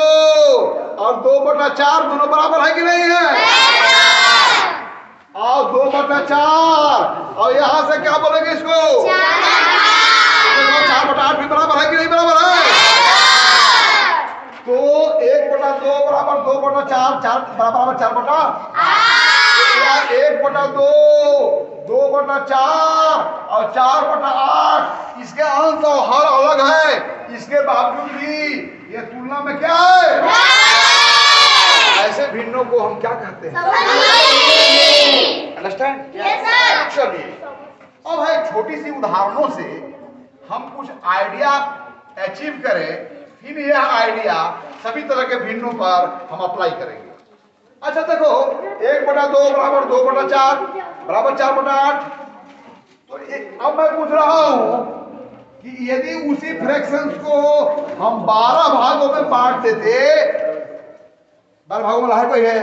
और 2/4 दोनों बराबर है कि नहीं है? और 2/4 और यहाँ से क्या बोलेंगे इसको? 4/8 भी बराबर है कि नहीं बराबर है? तो 1/2 बराबर 2/4, 4 बराबर 4/8। 1/2, 2/4 और 4/8, इसके अंश और हर अलग है, इसके बावजूद भी ये तुलना में क्या है? ऐसे भिन्नों को हम क्या कहते हैं? अंडरस्टैंड? चलिए, अब है छोटी सी उदाहरणों से हम कुछ आइडिया अचीव करें, फिर यह आइडिया सभी तरह के भिन्नों पर हम अप्लाई करेंगे। अच्छा देखो, 1/2 बराबर 2/4 बराबर 4/8। तो अब मैं पूछ रहा हूं कि यदि उसी फ्रैक्शंस को हम 12 भागों में बांट देते, 12 भागों में लाया कोई है?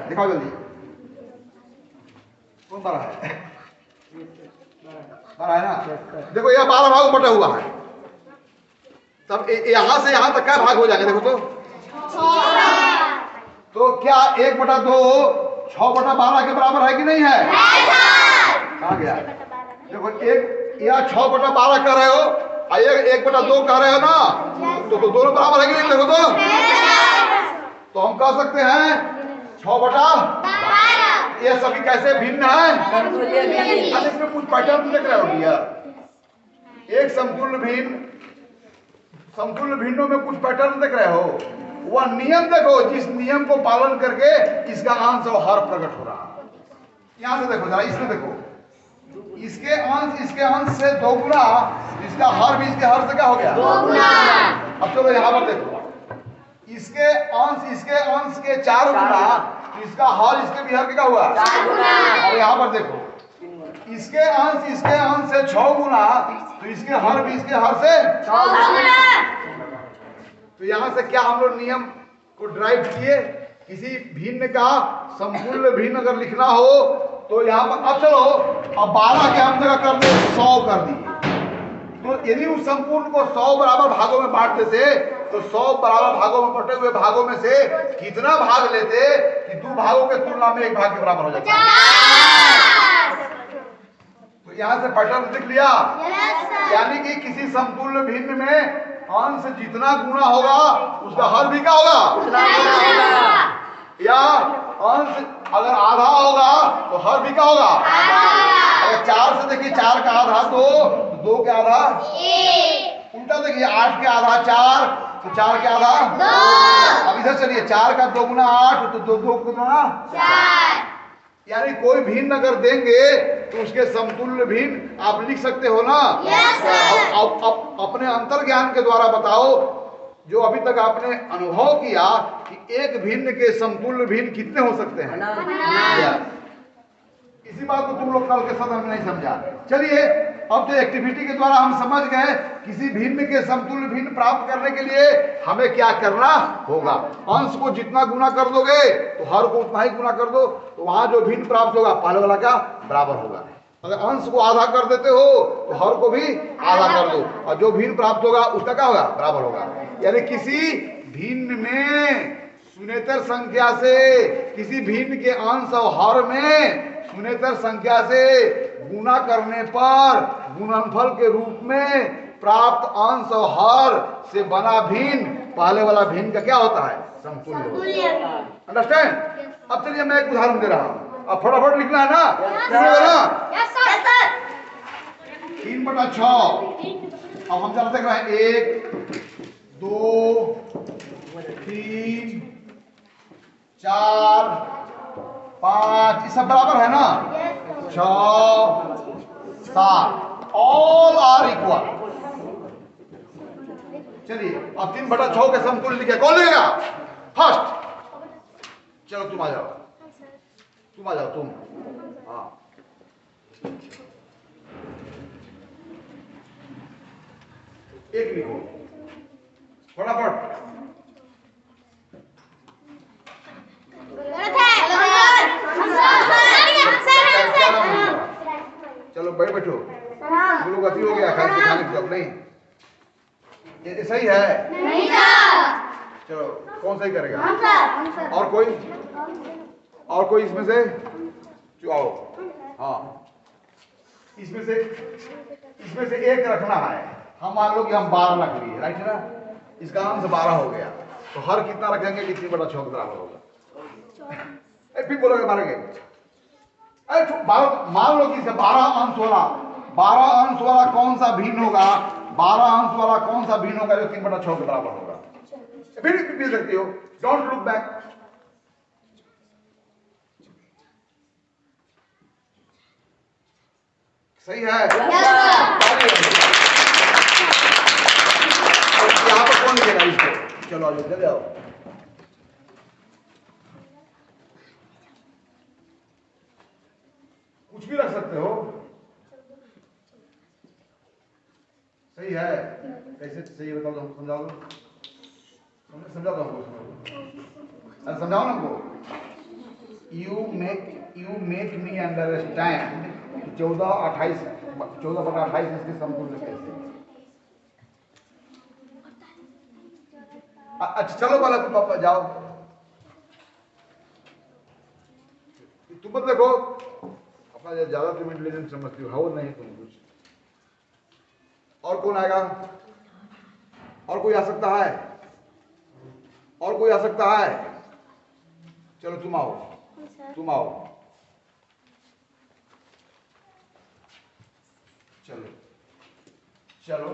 दिखाओ जल्दी, कौन 12 है? 12 है ना? देखो, यह 12 भागों में बटा हुआ है, तब यहां से यहां तक क्या भाग हो जाएंगे? देखो तो क्या 1/2 6/12 के बराबर है कि नहीं है? कहाँ गया? देखो एक या 6/12 कह रहे हो और 1/2 कह रहे हो ना, तो दोनों बराबर है कि नहीं? देखो तो हम कह सकते हैं 6/12। ये सभी कैसे भिन्न है? अच्छा इसमें कुछ पैटर्न देख रहे हो भैया, एक समतुल्य भिन्नों में कुछ पैटर्न देख रहे हो। वह नियम देखो जिस नियम को पालन करके इसका अंश और हर प्रकट हो रहा। यहां से देखो जरा, इसमें देखो, इसके अंश से 2 गुना, इसका हर भी इसके हर से क्या हो गया? 2 गुना। अब चलो यहां पर देखो, इसके अंश के 4 गुना, तो इसका हर इसके भी हर के क्या हुआ? 4 गुना। और यहां पर देखो, इसके अंश से 6 गुना, तो इसके हर भी इसके हर से 6 गुना। तो यहां से क्या हम लोग नियम को ड्राइव किए? किसी भिन्न का समतुल्य भिन्न अगर लिखना हो तो यहां पर, अब चलो अब 12 के हम जगह कर दे 100 कर दिए, तो यदि उस संपूर्ण को 100 बराबर भागों में बांट देते तो 100 बराबर भागों में बटे हुए भागों में से कितना भाग लेते कि 2 भागों के तुलना में 1 भाग के बराबर हो जाता? तो यहां से पैटर्न देख लिया। यानी कि किसी समतुल्य भिन्न में अंश जितना गुना होगा उसका हर भी क्या होगा? या अंश अगर आधा होगा तो हर भी क्या होगा? अगर 4 से देखिए 4 का आधा 2 के आधा 1, उल्टा देखिए 8 के आधा 4, तो 4 के आधा 2। अब इधर चलिए 4 का 2 गुना 8, तो 2 गुना 4। यानी कोई भिन्न अगर देंगे तो उसके समतुल्य भिन्न आप लिख सकते हो ना? अब अपने अंतर ज्ञान के द्वारा बताओ, जो अभी तक आपने अनुभव किया कि एक भिन्न के समतुल्य भिन्न कितने हो सकते हैं? इसी बात को तुम लोग कल के सदन में नहीं समझा। चलिए अब जो एक्टिविटी के द्वारा हम समझ गए किसी भिन्न के समतुल्य भिन्न प्राप्त करने के लिए हमें क्या करना होगा। अंश को जितना गुना कर दोगे तो हर को उतना ही गुना कर दो, तो वहां जो भिन्न प्राप्त होगा पहले वाला का बराबर होगा। अगर अंश को आधा कर देते हो तो हर को भी आधा कर दो, और जो भिन्न प्राप्त होगा उसका क्या होगा? बराबर होगा। यानी किसी भिन्न में शून्येतर संख्या से, किसी भिन्न के अंश और हर में शून्येतर संख्या से गुना करने पर गुणनफल के रूप में प्राप्त अंश और हर से बना भिन्न पहले वाला भिन्न का क्या होता है? समतुल्य। अंडरस्टैंड? अब चलिए मैं एक उदाहरण दे रहा हूं, अब फटाफट लिखना है ना? 3/6। अब हम जरा देख रहे हैं 1 2 3 4 5, ये सब बराबर है ना? 6 7, ऑल आर इक्वल। चलिए अब 3/6 के समतुल्य लिखे, कौन लिखेगा फर्स्ट? चलो तुम आ जाओ, तुम। हाँ एक लिखो फटाफट। चलो बैठो, बोलो गति हो गया, खाने की जब नहीं, ये सही है? नहीं चलो कौन सही करेगा? और कोई इसमें से आओ। हाँ इसमें से एक रखना है। हम मान लो कि हम 12 रख लिए, राइट ना? इसका अंश 12 हो गया, तो हर कितना रखेंगे कि 3/6 के बराबर होगा? फिर बोलोगे मारेंगे, मान लो कि 12 अंश वाला कौन सा भिन्न होगा? 12 अंश वाला कौन सा भिन्न होगा जो 3/6 के बराबर होगा? फिर भी सकती हो, डोंट लुक बैक। सही है? यहाँ पर कौन लिखेगा इसको? चलो आ जाओ, जाओ। कुछ भी रख सकते हो। सही है? कैसे सही बताओ तो हमको समझाओ, समझाओ तो हमको, समझाओ ना हमको। You make me understand 14/28 इसके समतुल्य कैसे? अच्छा चलो पहले पापा जाओ। तुम मत देखो, अपना ज्यादा तुम इंटेलिजेंट समझती हो नहीं तुम कुछ। और कौन आएगा? और कोई आ सकता है? और कोई आ सकता है? चलो तुम आओ, तुम आओ, चलो चलो।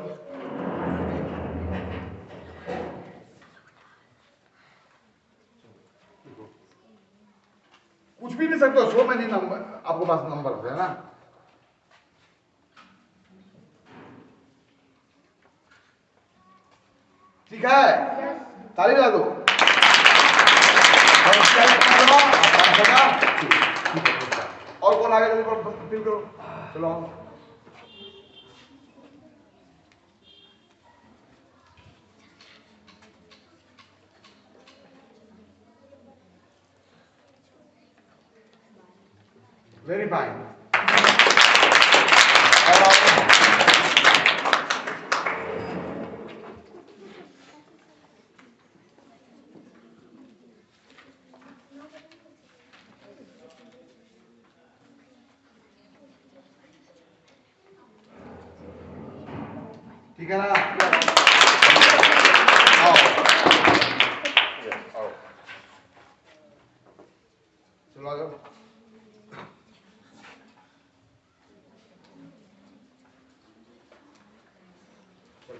कुछ भी नहीं सकते हो, सो में नहीं नंबर आपके पास नंबर है ना। ठीक है, ताली बजा दो। और कौन आगे जल्दी करो, चलो आओ। Very fine. ठीक है ना? आओ आओ, चलो आ जाओ।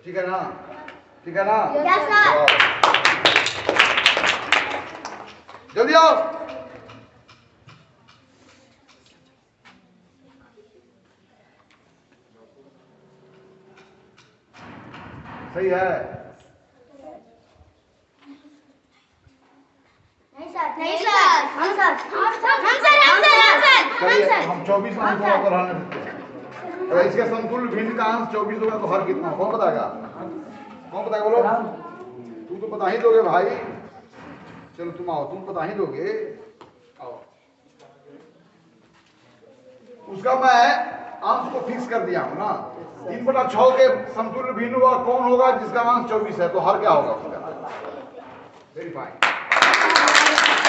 ठीक है ना? ठीक है ना? Yes sir. जल्दी आओ। सही है? नहीं सर, हम सर। हम 24 अंक को रहने देते हैं। तो इसके समतुल्य भिन्न का अंश 24 होगा तो हर कितना? कौन बताएगा? कौन बताएगा बोलो? तुम तो बता ही दोगे भाई। चलो तुम आओ, तुम बता ही दोगे। आओ, उसका मैं अंश को फिक्स कर दिया हूं ना। 3/6 के समतुल्य भिन्न हुआ कौन होगा जिसका अंश 24 है, तो हर क्या होगा उसका? Very fine.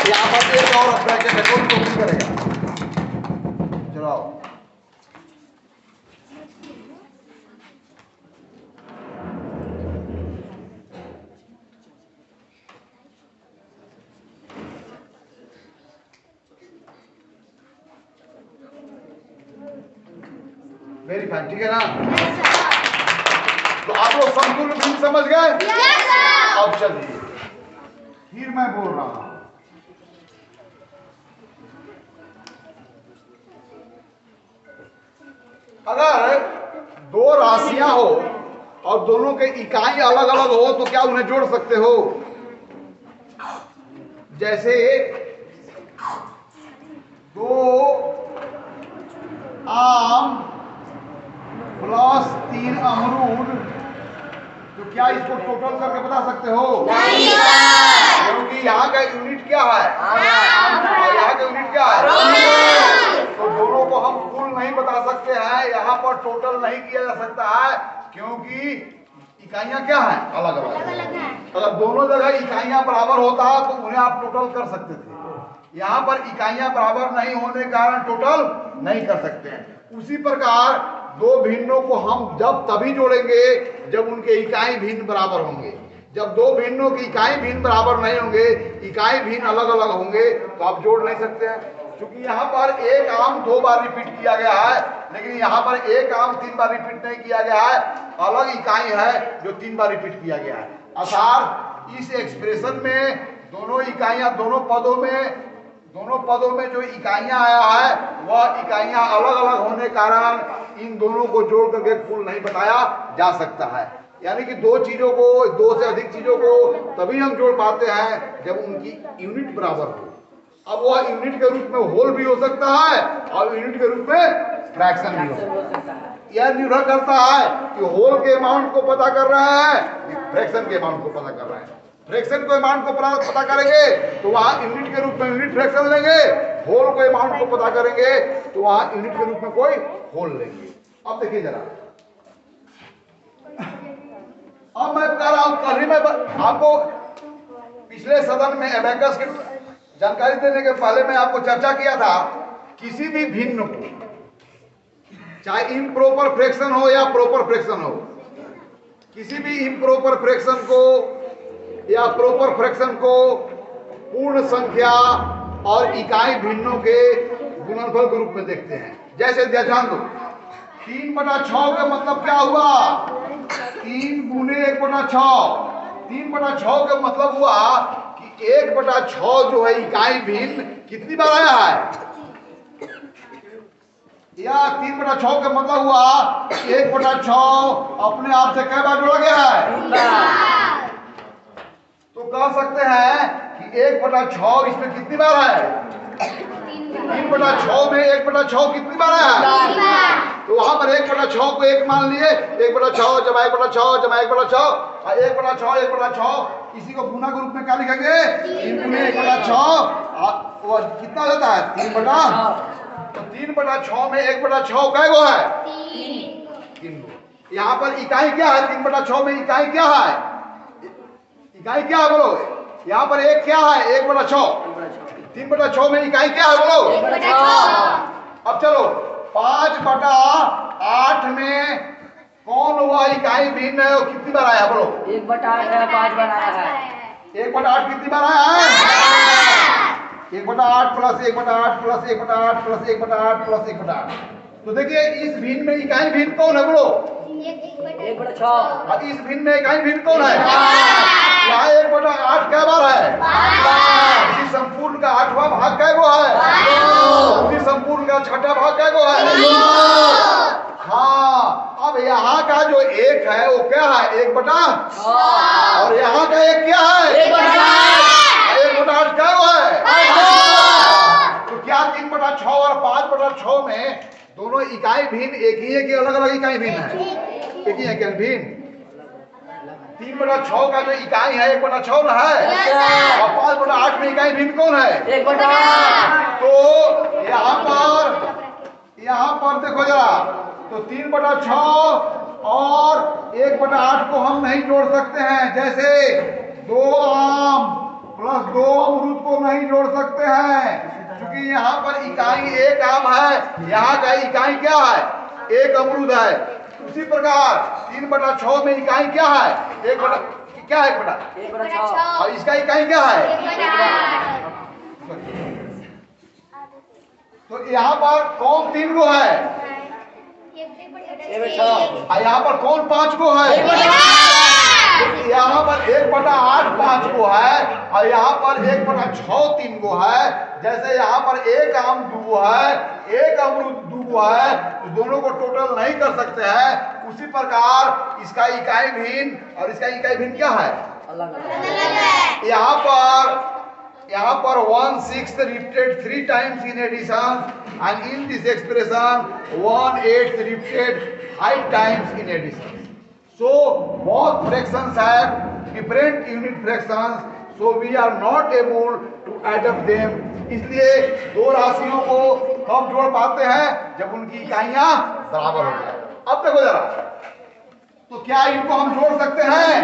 यहाँ पर एक और ब्रैकेट है, कौन कॉपी करेगा? चलो आओ। वेरी फाइन, ठीक है ना? तो आप लोग समतुल्य भिन्न समझ गए? अब चलिए, फिर मैं बोल रहा हूं। अगर दो राशियां हो और दोनों के इकाई अलग अलग हो तो क्या उन्हें जोड़ सकते हो? जैसे 2 आम प्लस 3 अमरूद, तो क्या इसको टोटल करके बता सकते हो? नहीं सर। क्योंकि यहाँ का यूनिट क्या है? और यहाँ का यूनिट क्या है? तो दोनों को हम कुल नहीं बता सकते हैं, यहाँ पर टोटल नहीं किया जा सकता है क्योंकि इकाइयां क्या है? अलग अलग है। अगर दोनों जगह इकाइयां बराबर होता तो उन्हें आप टोटल कर सकते थे। यहाँ पर इकाइयां बराबर नहीं होने के कारण टोटल नहीं कर सकते हैं। उसी प्रकार दो भिन्नों को हम जब तभी जोड़ेंगे जब उनके इकाई भिन्न बराबर होंगे। जब दो भिन्नों की इकाई भिन्न बराबर नहीं होंगे, इकाई भिन्न अलग अलग होंगे, तो आप जोड़ नहीं सकते हैं। क्योंकि यहाँ पर एक आम 2 बार रिपीट किया गया है, लेकिन यहाँ पर एक आम 3 बार रिपीट नहीं किया गया है। अलग इकाई है जो 3 बार रिपीट किया गया है। अर्थात इस एक्सप्रेशन में दोनों इकाइयां दोनों पदों में जो इकाइयां आया है वह इकाइयां अलग अलग होने के कारण इन दोनों को जोड़ करके कुल नहीं बताया जा सकता है। यानी कि दो चीजों को, दो से अधिक चीजों को तभी हम जोड़ पाते हैं जब उनकी यूनिट बराबर हो। अब वह यूनिट के रूप में होल भी हो सकता है और यूनिट के रूप में फ्रैक्शन भी हो सकता है। यह निर्भर करता है कि होल के अमाउंट को पता कर रहे हैं, फ्रैक्शन के अमाउंट को पता कर रहे हैं। फ्रैक्शन को अमाउंट को पता करेंगे तो वहां यूनिट के रूप में यूनिट फ्रैक्शन लेंगे, होल को अमाउंट को पता करेंगे तो वहां यूनिट के रूप में कोई होल लेंगे। अब देखिए जरा, अब मैं कह रहा हूं, कल ही मैं आपको पिछले सदन में एबेकस की जानकारी देने के पहले मैं आपको चर्चा किया था किसी भी भिन्न को, चाहे इम्प्रॉपर फ्रैक्शन हो या प्रॉपर फ्रैक्शन हो, किसी भी इम्प्रॉपर फ्रैक्शन को या प्रॉपर फ्रैक्शन को पूर्ण संख्या और इकाई भिन्नों के गुणनफल के रूप में देखते हैं। जैसे ध्यान दो, 3/6 का मतलब क्या हुआ? 3 गुने 1/6। 3/6 का मतलब हुआ कि 1/6 जो है इकाई भिन्न कितनी बार आया है? या 3/6 का मतलब हुआ 1/6 अपने आप से कई बार जोड़ा गया है? तो कह सकते हैं कि 1/6 इसमें कितनी बार है? 3/6 में 1/6 कितनी बार है? तो वहां पर 1/6 को 1 मान लिए, 1/6 जमा 1/6 जमा 1/6 और 1/6 इसी को गुना के रूप में क्या लिखेंगे? 3 गुने 1/6 और कितना हो जाता है? 3/6। तो 3/6 में 1/6 कै गो है? 3 गो। यहाँ पर इकाई क्या है? 3/6 में इकाई क्या है? इकाई क्या है बोलो? यहाँ पर एक क्या है? 1/6। 3/6 में इकाई क्या है बोलो? 1/6। अब चलो 5/8 में कौन हुआ इकाई भिन्न है और कितनी बार आया बोलो? 1/8 है, 5 बार आया है। 1/8 कितनी बार आया है? 1/8 प्लस 1/8 प्लस 1/8 प्लस 1/8 प्लस 1/8। तो देखिए इस भिन्न में इकाई भिन्न कौन है बोलो? 1/6। और इस भिन्न में इकाई भिन्न कौन है? यहाँ 1/8 क्या बार है? इसी संपूर्ण का 8वां भाग क्या गो है? इसी संपूर्ण का 6ठा भाग क्या गो है? हाँ, अब यहाँ का जो 1 है वो क्या है? 1/6। और यहाँ का 1 क्या है? 1/8 क्या गो है? तो क्या 3/6 और 5/6 में दोनों इकाई भिन्न एक ही है कि अलग अलग इकाई भिन्न है? एक ही है क्या भिन्न? 3/6 का जो इकाई है 1/6 ना है, और 5/8 में इकाई भिन्न कौन है? 1/8। तो यहाँ पर देखो जरा, तो 3/6 और 1/8 को हम नहीं जोड़ सकते हैं। जैसे 2 आम प्लस 2 अमरूद को नहीं जोड़ सकते हैं, क्योंकि यहाँ पर इकाई 1 आम है, यहाँ का इकाई क्या है? 1 अमरूद है। उसी प्रकार 3/6 में इकाई क्या है? 1/6 और इसका इकाई क्या है? तो यहाँ पर कौन 3 गो है? 1/6। और यहाँ पर कौन 5 गो है? यहाँ पर 1/8 5 गो है और यहाँ पर 1/6 3 गो है। जैसे यहाँ पर 1 आम 2 गो है, 1 अमरूद 2 गो है, तो दोनों को टोटल नहीं कर सकते हैं। उसी प्रकार इसका इकाई भिन्न और इसका इकाई भिन्न क्या है? अलग। यहाँ पर 1/6 repeated 3 times in addition, and in this expression 1/8 repeated 5 times in addition. So both fractions have different unit fractions, so we are not able to add up them. इसलिए दो राशियों को कब जोड़ पाते हैं? जब उनकी इकाइयां बराबर हो जाए। अब देखो जरा, तो क्या इनको हम जोड़ सकते हैं?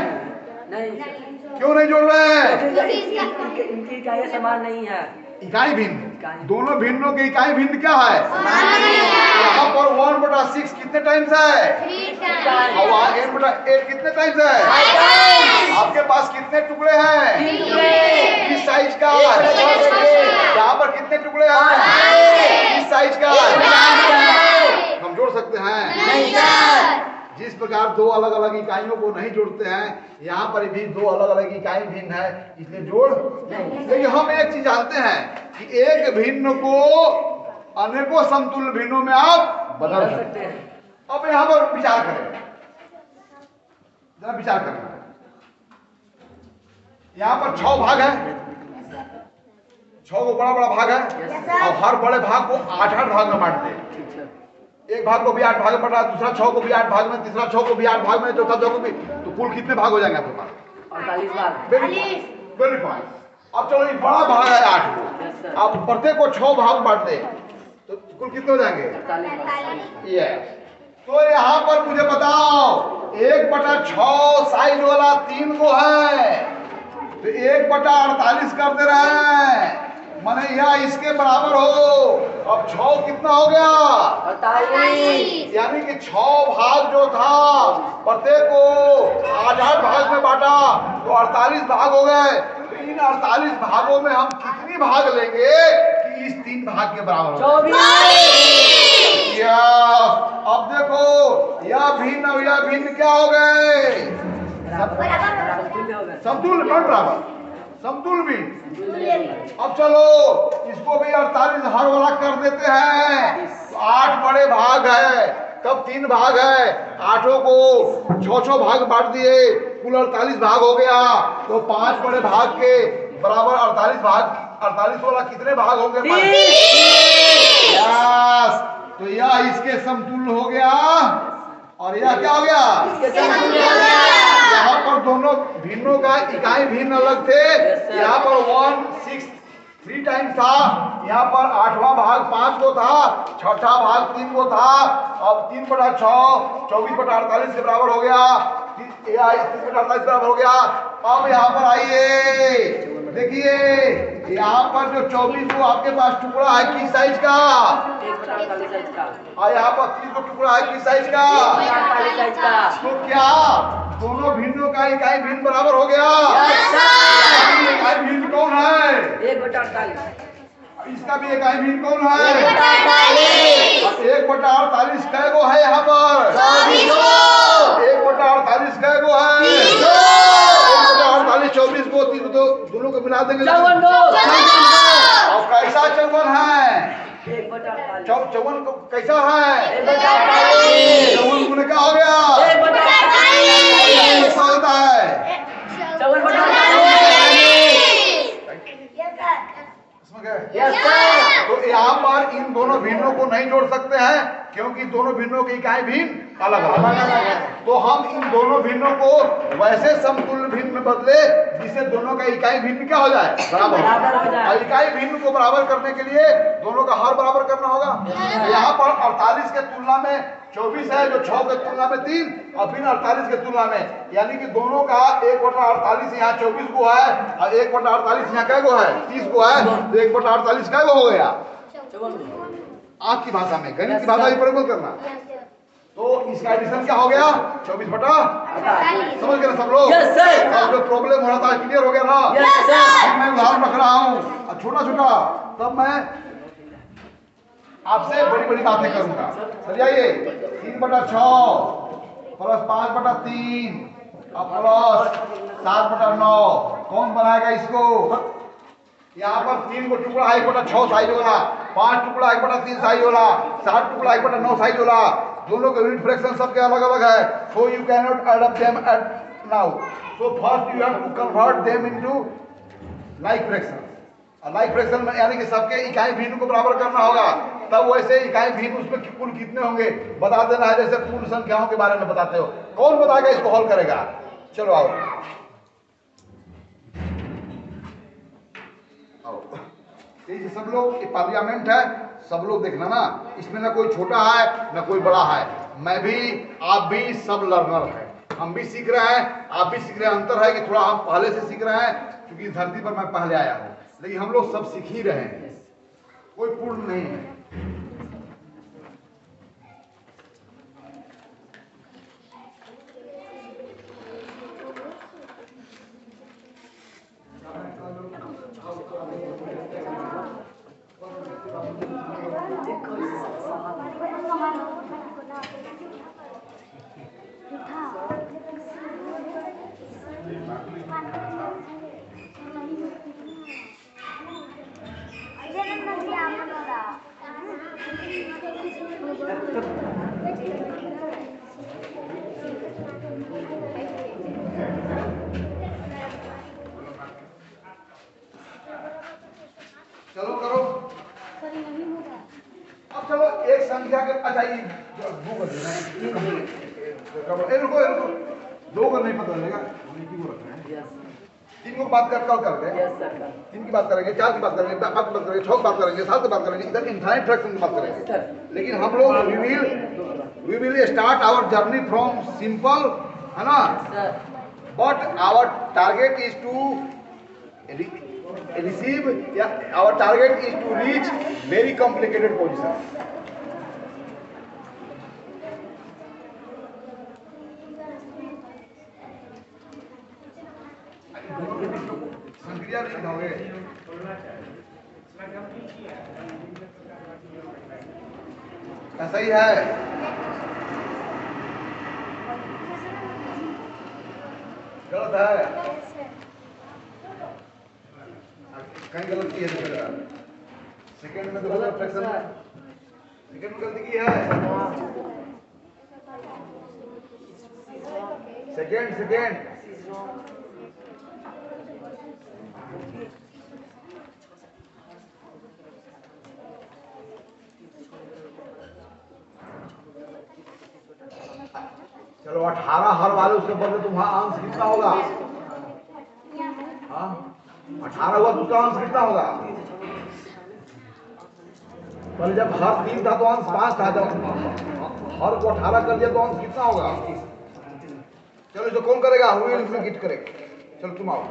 नहीं। क्यों नहीं जोड़ रहे हैं? इनकी इकाइयाँ समान नहीं है। इकाई भिन्न, दोनों भिन्नों की इकाई भिन्न क्या है? यहाँ पर 1/6 कितने टाइम्स है? और वहाँ 1/8 कितने टाइम्स है? आपके पास कितने टुकड़े हैं? किस साइज का? यहाँ पर कितने टुकड़े हैं? किस साइज का? हम जोड़ सकते हैं? जिस प्रकार दो अलग अलग इकाइयों को नहीं जोड़ते हैं, यहाँ पर भी दो अलग अलग इकाई भिन्न है, इसलिए जोड़ नहीं। लेकिन हम एक चीज जानते हैं कि एक भिन्न को अनेकों समतुल्य भिन्नों में आप बदल सकते हैं। अब यहाँ पर विचार करें, जरा विचार करें। यहाँ पर 6 भाग है, 6 को बड़ा बड़ा भाग है, और हर बड़े भाग को 8-8 भाग में बांटते हैं। एक भाग को भी 8 भाग में बटा, दूसरा 6 को भी 8 भाग में, तीसरा 6 को भी 8 भाग में, चौथा 6 को भी। तो कुल कितने भाग हो जाएंगे आपके पास? 48 भाग। Very fine. अब चलो ये बड़ा भाग है 8 को, अब प्रत्येक को 6 भाग बांट दे, तो कुल कितने हो जाएंगे? 48। यस। तो यहाँ पर मुझे बताओ, 1/6 साइज वाला 3 को है, तो 1/48 कर दे रहे हैं। माने यह इसके बराबर हो। अब 6 कितना हो गया? 48। यानी कि 6 भाग जो था प्रत्येक को 8-8 भाग में बांटा तो 48 भाग हो गए। तो इन 48 भागों में हम कितनी भाग लेंगे कि इस 3 भाग के बराबर हो? 24। या अब देखो यह भिन्न और यह भिन्न क्या हो गए? समतुल्य बराबर, समतुल्य भिन्न। अब चलो इसको भी 48 हर वाला कर देते हैं। तो 8 बड़े भाग है, तब 3 भाग है, 8 को 6 भाग बांट दिए, कुल 48 भाग हो गया। तो 5 बड़े भाग के बराबर 48 भाग, 48 वाला कितने भाग होंगे? 30। तो यह इसके समतुल्य हो गया और यह क्या हो गया? यहाँ पर दोनों भिन्नों का इकाई भिन्न अलग थे। यहाँ पर 1/6 टाइम्स था, यहाँ पर 8वां भाग 5 को था, 6ठा भाग 3 को था। अब 3/6 24/48 के बराबर हो गया। 3/48 बराबर हो गया। अब यहाँ पर आइए, देखिए यहाँ पर जो 24 को आपके पास टुकड़ा है किस साइज का? 1/48 साइज का। और यहाँ पर 30 को टुकड़ा है किस साइज का? 1/48 साइज का। तो क्या दोनों भिन्नों का इकाई भिन्न बराबर हो गया? इकाई भिन्न कौन है? 1/48। इसका भी इकाई भिन्न कौन है? 1/48। 1/48 कै गो है यहाँ पर? 1/48 कै गो है? 1/48 24 को 3 को दोनों को मिला देंगे। 54। और कैसा 54 है? 1/48। 54 कैसा है? 1/48। 54 गुने क्या हो गया? 1/48। कैसा होता है? 54/48। Yes, तो यहाँ पर इन दोनों भिन्नों को नहीं जोड़ सकते हैं क्योंकि दोनों भिन्नों की इकाई भिन्न अलग अलग है। तो हम इन दोनों भिन्नों को वैसे समतुल्य भिन्न में बदले जिससे दोनों का इकाई भिन्न क्या हो जाए? बराबर हो जाए। और इकाई भिन्न को बराबर करने के लिए दोनों का हर बराबर करना होगा। यहाँ पर 48 के तुलना में 24 है, जो 6 के तुलना में 3 और फिर 48 के तुलना में, यानी कि दोनों का 1/48 यहाँ 24 को है और 1/48 यहाँ कै गो है? 30 को है। तो 1/48 कै गो हो गया? आपकी भाषा में, गणित की भाषा में प्रयोग करना। तो इसका एडिशन क्या हो गया? 24/48। समझ गए ना सब लोग? Yes, sir. अब जो प्रॉब्लम हो रहा था क्लियर हो गया ना? Yes, sir. अब मैं उदाहरण रख रहा हूँ छोटा छोटा, तब मैं आपसे बड़ी बड़ी बातें करूंगा। चलिए 3/6 प्लस 5/3 और प्लस 7/9 कौन बनाएगा इसको? यहाँ पर 3 को टुकड़ा 1/6 साइज होला, 5 टुकड़ा 1/3 साइज होला, 7 टुकड़ा 1/9 साइज होला। दोनों के यूनिट फ्रैक्शन सबके अलग अलग है। So you can not add up them at now. So first you have to convert them into like fraction. Like fraction में यानी कि सबके इकाई भिन्न को बराबर करना होगा। तब वैसे इकाई भिन्न उसमें कुल कितने होंगे बता देना है, जैसे पूर्ण संख्याओं के बारे में बताते हो। कौन बताएगा इसको हल करेगा? चलो आओ सब लोग, पार्लियामेंट है, सब लोग देखना ना, इसमें ना कोई छोटा है ना कोई बड़ा है। मैं भी, आप भी सब लर्नर है, हम भी सीख रहे हैं, आप भी सीख रहे हैं। अंतर है कि थोड़ा हम पहले से सीख रहे हैं क्योंकि इस धरती पर मैं पहले आया हूँ, लेकिन हम लोग सब सीख ही रहे हैं, कोई पूर्ण नहीं है। चलो करो। अब चलो एक संख्या के, अच्छा ये दो कर देना, रुको 2 का नहीं पता चलेगा, तीन को बात कर, कल करेंगे, 3 की बात करेंगे, 4 की बात करेंगे, 5 की बात करेंगे, 6 की बात करेंगे, 7 की बात करेंगे, इधर इनफाइनाइट फ्रैक्शन की बात करेंगे। लेकिन हम लोग we will start our journey from simple, है ना, but our target is to receive, yeah, our target is to reach very complicated position. संक्रिया नहीं दिखाओगे? ऐसा ही है। गलत है, कहीं गलत की है सेकंड में तो गलत फ्रैक्शन है, सेकंड में गलती की है। सेकंड चलो 18 हर वाले उसके बदले तुम्हारा अंश कितना होगा? हाँ 18 हुआ तो उसका अंश कितना होगा? पहले जब हर 3 था तो अंश 5 था, जब हर को 18 कर दिया तो अंश कितना होगा? चलो जो कौन करेगा? गिट करेगा। चलो तुम आओ।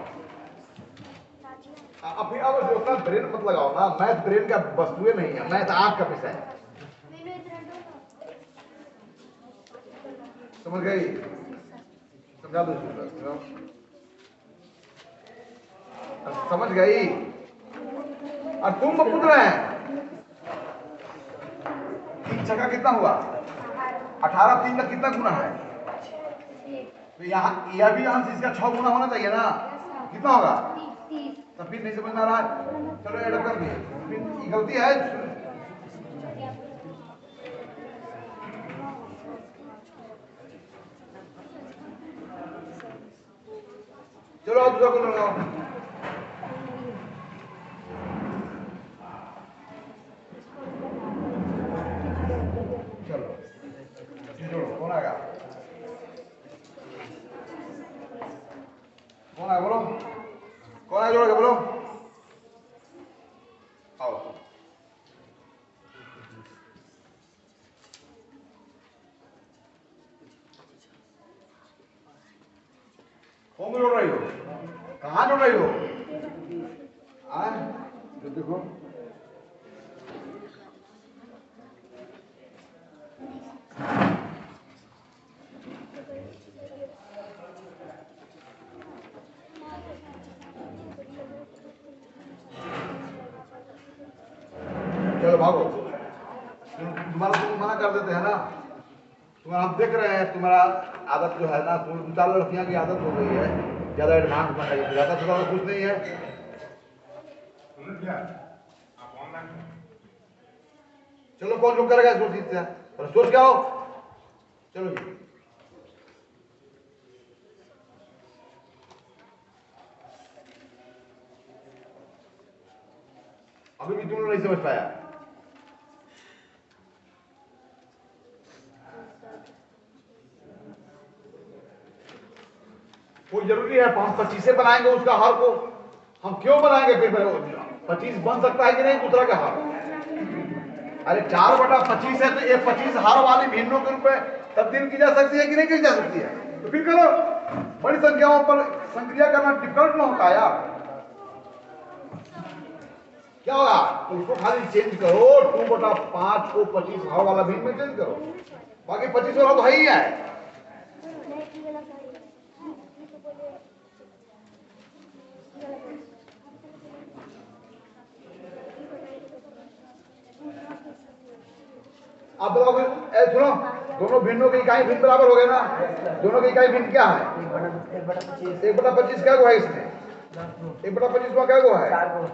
अभी अब जो अपना ब्रेन मत लगाओ ना, मैथ ब्रेन का वस्तुएं नहीं है, मैथ आंख का विषय है। समझ गई? समझा दो इसको, समझ गई? और तुम को पूछ रहे हैं 3 छक्का कितना हुआ? 18 3 का कितना गुना है? तो यहाँ यह भी अंश इसका 6 गुना होना चाहिए ना, कितना होगा? तब भी नहीं समझ में आ रहा है। चलो ऐड कर दिए, गलती है। चलो आप दूसरा को लगाओ। चलो जोड़ो, कौन आएगा? कौन आएगा बोलो? कौन आएगा जोड़ेगा बोलो? आओ कौन जोड़ रही हो? कहाँ जोड़ रही हो? जो देखो चलो भागो। तुम्हारा तुम मना कर देते हैं ना, तुम्हारा हम देख रहे हैं तुम्हारा आदत जो है ना, तुम 2-4 लड़कियां की आदत हो गई है ज्यादा एडवांस बनने की, ज्यादा थोड़ा कुछ नहीं है। चलो कौन जो करेगा इसको चीज से, पर सोच क्या हो। चलो जी अभी भी तुम नहीं समझ पाया। कोई जरूरी है 5-25 से बनाएंगे उसका हार को? हम क्यों बनाएंगे? फिर 25 बन सकता है कि नहीं दूसरा का हार? अरे 4/25 है तो ये 25 हार वाली भिन्नों के रूप में तब्दील की जा सकती है कि नहीं की जा सकती है? तो फिर करो, बड़ी संख्याओं पर संक्रिया करना डिफिकल्ट ना होता यार। क्या होगा? उसको खाली चेंज करो, 2/5 को 25 हार वाला भिन्न में चेंज करो, बाकी 25 वाला तो है ही है। आप बताओ सुनो, दोनों भिन्नों की इकाई भिन्न बराबर हो गए ना? दोनों की इकाई भिन्न क्या है? 1/25 क्या है इसमें? 1/25 का क्या है?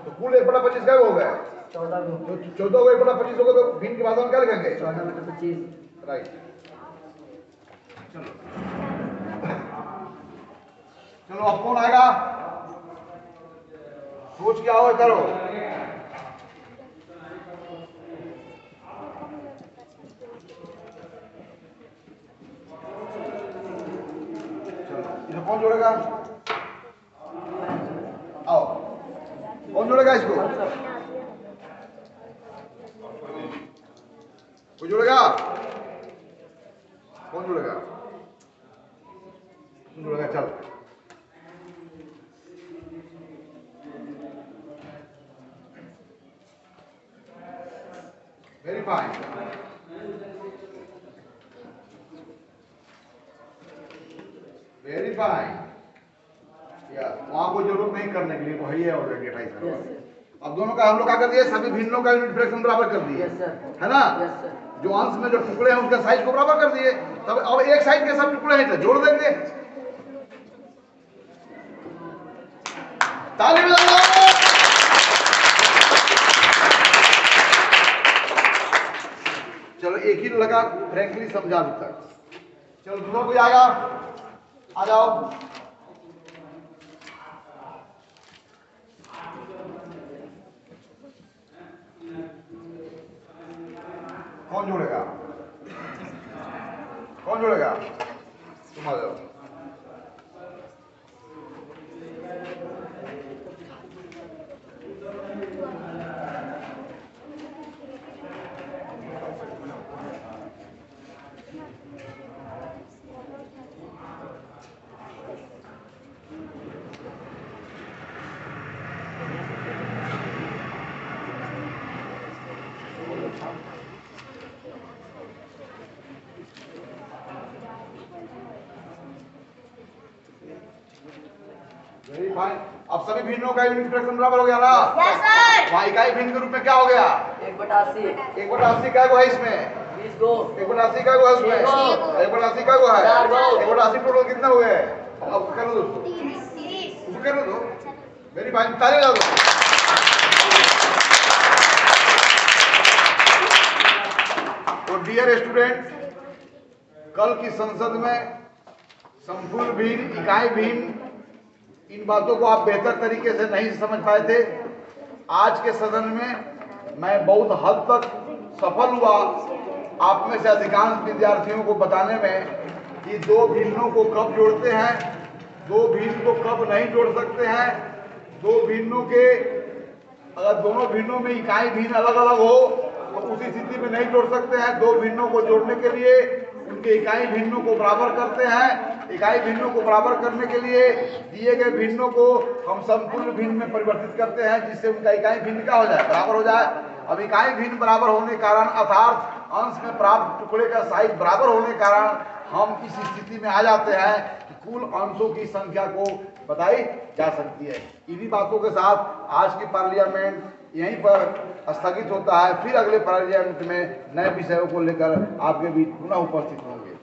तो कुल 1/25 क्या हो गया? 14 को 1/25 होगा तो भिन्न की भाषा में क्या लिखेंगे? 14/25। राइट। चलो अब कौन आएगा? सोच क्या हो करो। कौन जोड़ेगा? आओ, कौन जोड़ेगा इसको? कोई जोड़ेगा? कौन जोड़ेगा? तुम जोड़ेगा। चल वेरी फाइन। Very fine. या वहां कोई जरूरत नहीं करने के लिए, वो है ऑलरेडी 28। अब दोनों का हम लोग क्या कर दिए, सभी भिन्नों का यूनिट फ्रैक्शन बराबर कर दिए, है ना। जो अंश में जो टुकड़े हैं उनका साइज को बराबर कर दिए। तब अब एक साइड के सब टुकड़े हैं तो जोड़ देंगे। ताली बजाओ। चलो एक ही लगा फ्रैंकली समझा अभी तक। चलो दूसरा कोई आएगा, आ जाओ। कौन जोड़ेगा, कौन जोड़ेगा? तुम आ जाओ। Very fine. अब सभी भिन्नों का यूनिट फ्रैक्शन बराबर हो गया ना? Yes sir. वहाँ इकाई भिन्न के रूप में क्या हो गया? 1/80। 1/80 का है इसमें, 20 गो। 1/80 का है इसमें, 1/80 का है, 4 गो। 1/80 टोटल कितना हुए? अब कर लो दोस्तों, 30। उसको कर लो। वेरी फाइन, ताली बजा दो। तो डियर स्टूडेंट, कल की संसद में संपूर्ण भिन्न, इकाई भिन्न, इन बातों को आप बेहतर तरीके से नहीं समझ पाए थे। आज के सदन में मैं बहुत हद तक सफल हुआ आप में से अधिकांश विद्यार्थियों को बताने में कि दो भिन्नों को कब जोड़ते हैं, दो भिन्न को कब नहीं जोड़ सकते हैं। दो भिन्नों के, अगर दोनों भिन्नों में इकाई भिन्न अलग अलग हो तो उसी स्थिति में नहीं जोड़ सकते हैं। दो भिन्नों को जोड़ने के लिए उनके इकाई भिन्नों को बराबर करते हैं। इकाई भिन्नों को बराबर करने के लिए दिए गए भिन्नों को हम संपूर्ण भिन्न में परिवर्तित करते हैं, जिससे उनका इकाई भिन्न क्या हो जाए, बराबर हो जाए। अब इकाई भिन्न बराबर होने के कारण अर्थात अंश में प्राप्त टुकड़े का साइज बराबर होने के कारण हम इस स्थिति में आ जाते हैं कि कुल अंशों की संख्या को बताई जा सकती है। इन्हीं बातों के साथ आज की पार्लियामेंट यहीं पर स्थगित होता है। फिर अगले पार्लियामेंट में नए विषयों को लेकर आपके बीच पुनः उपस्थित होंगे।